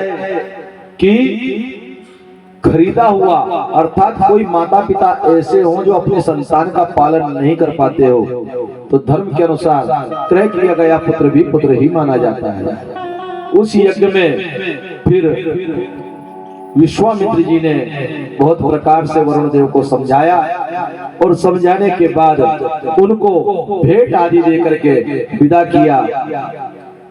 कि खरीदा हुआ अर्थात कोई माता पिता ऐसे हों जो अपने संतान का पालन नहीं कर पाते हो तो धर्म के अनुसार क्रय किया गया पुत्र भी पुत्र ही माना जाता है। उस यज्ञ में फिर विश्वामित्र जी ने बहुत प्रकार से वरुण देव को समझाया, और समझाने के बाद उनको भेंट आदि दे करके विदा किया।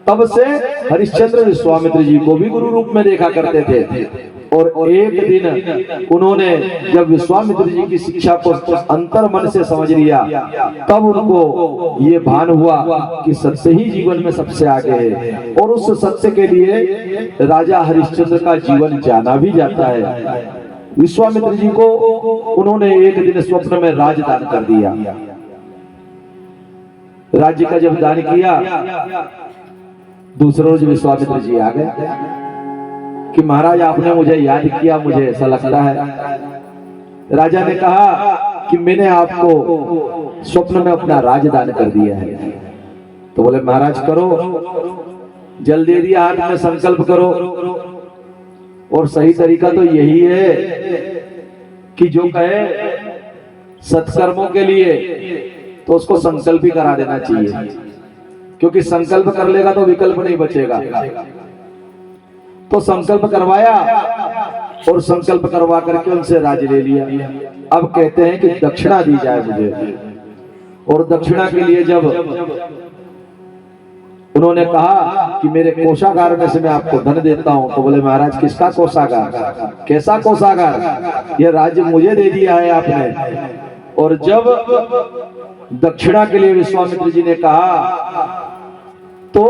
तब से हरिश्चंद्र विश्वामित्र जी को भी गुरु रूप में देखा करते थे, और एक दिन उन्होंने जब विश्वामित्र जी की शिक्षा को अंतर मन से समझ लिया तब उनको ये भान हुआ कि सत्य ही जीवन में सबसे आगे है, और उस सत्य के लिए राजा हरिश्चंद्र का जीवन जाना भी जाता है। विश्वामित्र जी को उन्होंने एक दिन स्वप्न में राजदान कर दिया। राज्य का जब दान किया, दूसरे रोज विश्वामित्र जी आ गए कि महाराज आपने मुझे याद किया, मुझे ऐसा लगता है। राजा ने कहा कि मैंने आपको स्वप्न में अपना राजदान कर दिया है। तो बोले महाराज करो, जल दे दिया, हाथ में संकल्प करो। और सही तरीका तो यही है कि जो कहे सत्कर्मों के लिए तो उसको संकल्प ही करा देना चाहिए, क्योंकि संकल्प कर लेगा तो विकल्प नहीं बचेगा। तो संकल्प करवाया और संकल्प करवा करके उनसे राज ले लिया। अब कहते हैं कि दक्षिणा दी जाए मुझे, और दक्षिणा के लिए जब उन्होंने कहा कि मेरे कोषागार में से मैं आपको धन देता हूं, तो बोले महाराज किसका कोषागार, कैसा कोषागार, यह राज्य मुझे दे दिया है आपने। और जब दक्षिणा के लिए विश्वामित्र जी ने कहा तो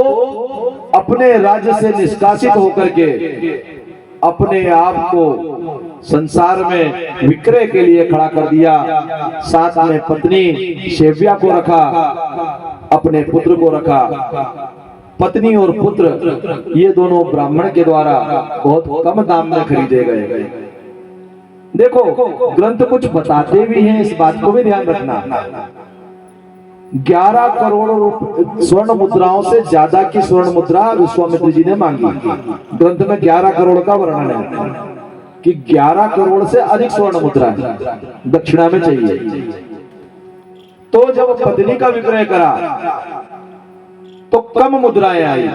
अपने राज्य से निष्कासित होकर के अपने आप को संसार में विक्रय के लिए खड़ा कर दिया। साथ में पत्नी सेव्या को रखा, अपने पुत्र को रखा। पत्नी और पुत्र ये दोनों ब्राह्मण के द्वारा बहुत कम दाम में खरीदे गए। देखो ग्रंथ कुछ बताते भी हैं, इस बात को भी ध्यान रखना। 11 करोड़ स्वर्ण मुद्राओं से ज्यादा की स्वर्ण मुद्रा विश्वामित्र जी ने मांगी। ग्रंथ में 11 करोड़ का वर्णन है कि 11 करोड़ से अधिक स्वर्ण मुद्रा दक्षिणा में चाहिए। तो जब पत्नी का विक्रय करा तो कम मुद्राएं आई।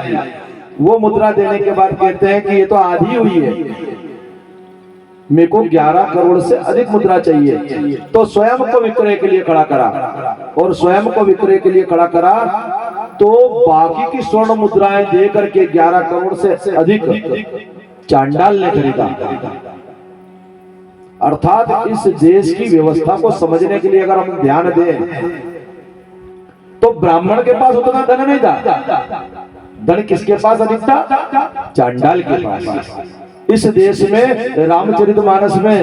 वो मुद्रा देने के बाद कहते हैं कि ये तो आधी हुई है, मेरे को 11 करोड़ से अधिक मुद्रा चाहिए। तो स्वयं को विक्रय के लिए खड़ा करा, और स्वयं को विक्रय के लिए खड़ा करा तो बाकी की स्वर्ण मुद्राएं दे करके 11 करोड़ से अधिक चांडाल ने खरीदा। अर्थात इस देश की व्यवस्था को समझने के लिए अगर हम ध्यान दें तो ब्राह्मण के पास उतना धन नहीं था। धन किसके पास अधिक था? चांडाल के पास। इस देश में रामचरितमानस में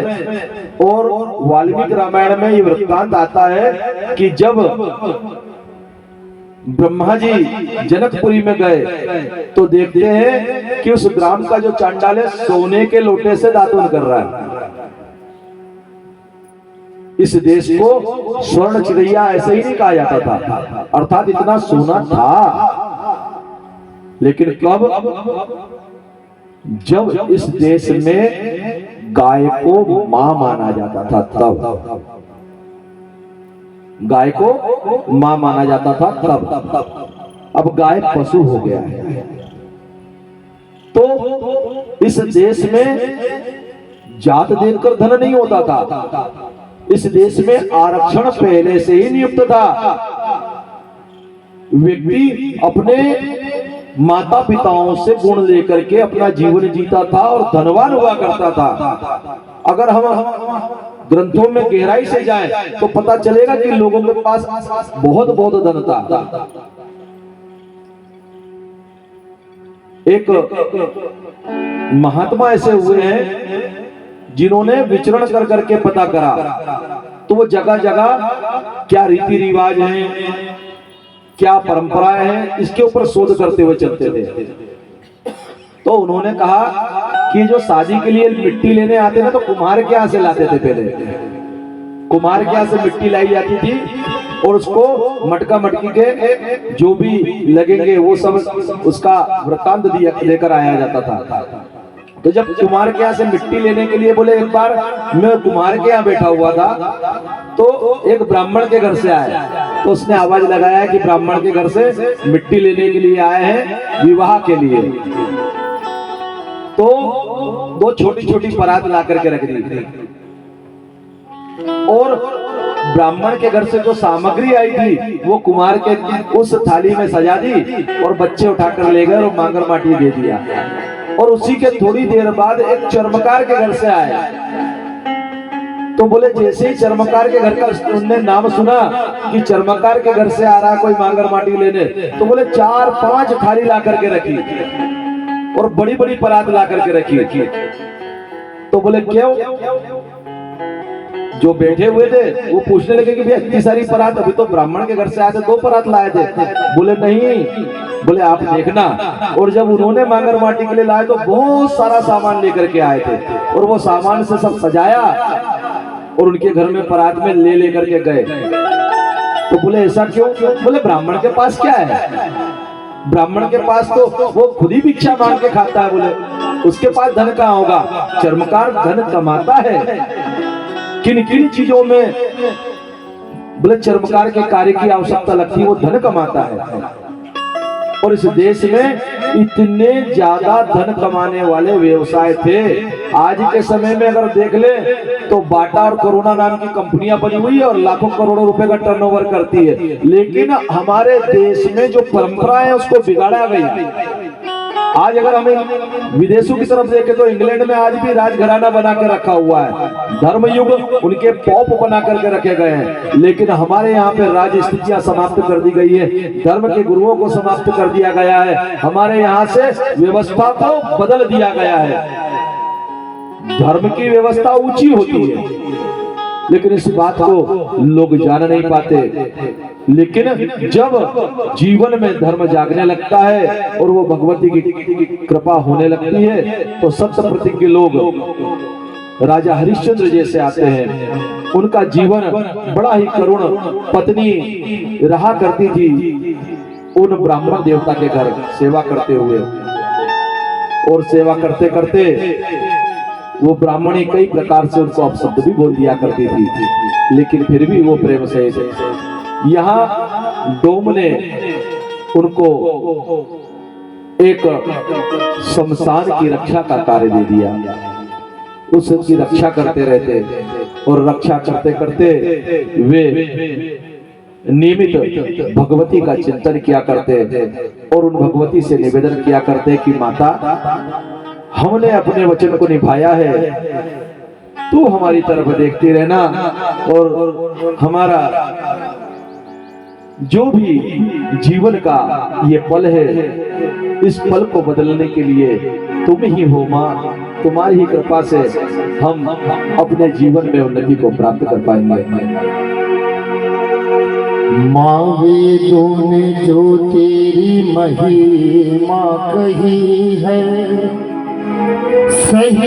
और वाल्मीकि रामायण में ये वृत्तांत आता है कि जब ब्रह्मा जी जनकपुरी में गए तो देखते हैं कि उस ग्राम का जो चांडाल है सोने के लोटे से दातुन कर रहा है। इस देश को स्वर्ण चिड़ैया ऐसे ही नहीं कहा जाता था, अर्थात इतना सोना था। लेकिन कब? जब इस देश में गाय को मां माना जाता था, तब गाय को मां माना जाता था तब। अब गाय पशु हो गया है। तो इस देश में जात देखकर धन नहीं होता था। इस देश में आरक्षण पहले से ही नियुक्त था। व्यक्ति अपने माता पिताओं से गुण लेकर के अपना जीवन जीता था और धनवान हुआ करता था। अगर हम ग्रंथों में गहराई से जाएं तो पता चलेगा कि लोगों के पास बहुत बहुत धन था। एक महात्मा ऐसे हुए हैं जिन्होंने विचरण कर करके पता करा, तो वो जगह जगह क्या रीति रिवाज हैं, क्या परंपराएं हैं, इसके ऊपर शोध करते हुए चलते थे। तो उन्होंने कहा कि जो शादी के लिए मिट्टी लेने आते ना, तो कुम्हार के यहाँ से लाते थे। पहले कुम्हार के यहाँ से मिट्टी लाई जाती थी और उसको मटका मटकी के जो भी लगेंगे वो सब उसका वृत्तांत लेकर आया जाता था। तो जब कुम्हार के यहाँ से मिट्टी लेने के लिए बोले, एक बार मैं कुम्हार के यहाँ बैठा हुआ था तो एक ब्राह्मण के घर से आया, तो उसने आवाज लगाया कि ब्राह्मण के घर से मिट्टी लेने के लिए आए हैं विवाह के लिए। तो 2 छोटी छोटी परात ला करके रख दी और ब्राह्मण के घर से जो सामग्री आई थी वो कुम्हार के उस थाली में सजा दी और बच्चे उठाकर ले गए और मांगर माटी दे दिया। और उसी के थोड़ी देर बाद एक चर्मकार के घर से आए, तो बोले जैसे ही चर्मकार के घर का उनने नाम सुना कि चर्मकार के घर से आ रहा है कोई मांगर माटी लेने, तो बोले 4-5 थाली ला करके रखी और बड़ी बड़ी परात ला करके रखी। तो बोले क्यों? जो बैठे हुए थे वो पूछने लगे कि भैया इतनी सारी परात, अभी तो ब्राह्मण के घर से आए थे 2 परात लाए थे। बोले नहीं, बोले आप देखना। और जब उन्होंने मांगर माटी के लिए लाए तो बहुत सारा सामान लेकर के आए थे और वो सामान से सब सजाया और उनके घर में परात में ले लेकर के गए। तो बोले ऐसा क्यों? बोले ब्राह्मण के पास क्या है, ब्राह्मण के पास तो वो खुद ही भिक्षा मांग के खाता है। बोले उसके पास धन कहाँ होगा? चर्मकार धन कमाता है। किन किन चीजों में बोले चर्मकार के कार्य की आवश्यकता लगती है, वो धन कमाता है। और इस देश में इतने ज्यादा धन कमाने वाले व्यवसाय थे। आज के समय में अगर देख ले तो बाटा और कोरोना नाम की कंपनियां बनी हुई है और लाखों करोड़ों रुपए का टर्नओवर करती है। लेकिन हमारे देश में जो परंपरा है उसको बिगाड़ा गया। आज अगर हमें विदेशों की तरफ देखें तो इंग्लैंड में आज भी राजघराना बना के रखा हुआ है, धर्मयुग उनके पॉप बना करके रखे गए हैं। लेकिन हमारे यहाँ पे राज स्थितियां समाप्त कर दी गई है, धर्म के गुरुओं को समाप्त कर दिया गया है, हमारे यहाँ से व्यवस्था को बदल दिया गया है। धर्म की व्यवस्था ऊंची होती है, लेकिन इस बात को लोग जान नहीं पाते। लेकिन जब जीवन में धर्म जागने लगता है और वो भगवती की कृपा होने लगती है, तो सत्य प्रतिज्ञ लोग राजा हरिश्चंद्र जैसे आते हैं। उनका जीवन बड़ा ही करुण, पत्नी रहा करती थी उन ब्राह्मण देवता के घर सेवा करते हुए, और सेवा करते करते वो ब्राह्मणी कई प्रकार से उनको अपशब्द भी बोल दिया करती थी, लेकिन फिर भी वो प्रेम से यहाँ डोम ने उनको एक शमशान की रक्षा का कार्य दे दिया। उसकी रक्षा करते रहते, और रक्षा करते करते वे नियमित भगवती का चिंतन किया करते और उन भगवती से निवेदन किया करते कि माता, हमने अपने वचन को निभाया है, तू हमारी तरफ देखती रहना, और हमारा जो भी जीवन का ये पल है, इस पल को बदलने के लिए तुम ही हो माँ। तुम्हारी ही कृपा से हम अपने जीवन में उन्नति को प्राप्त कर पाएंगे। माँ वेदों ने जो तेरी महिमा कही है, सही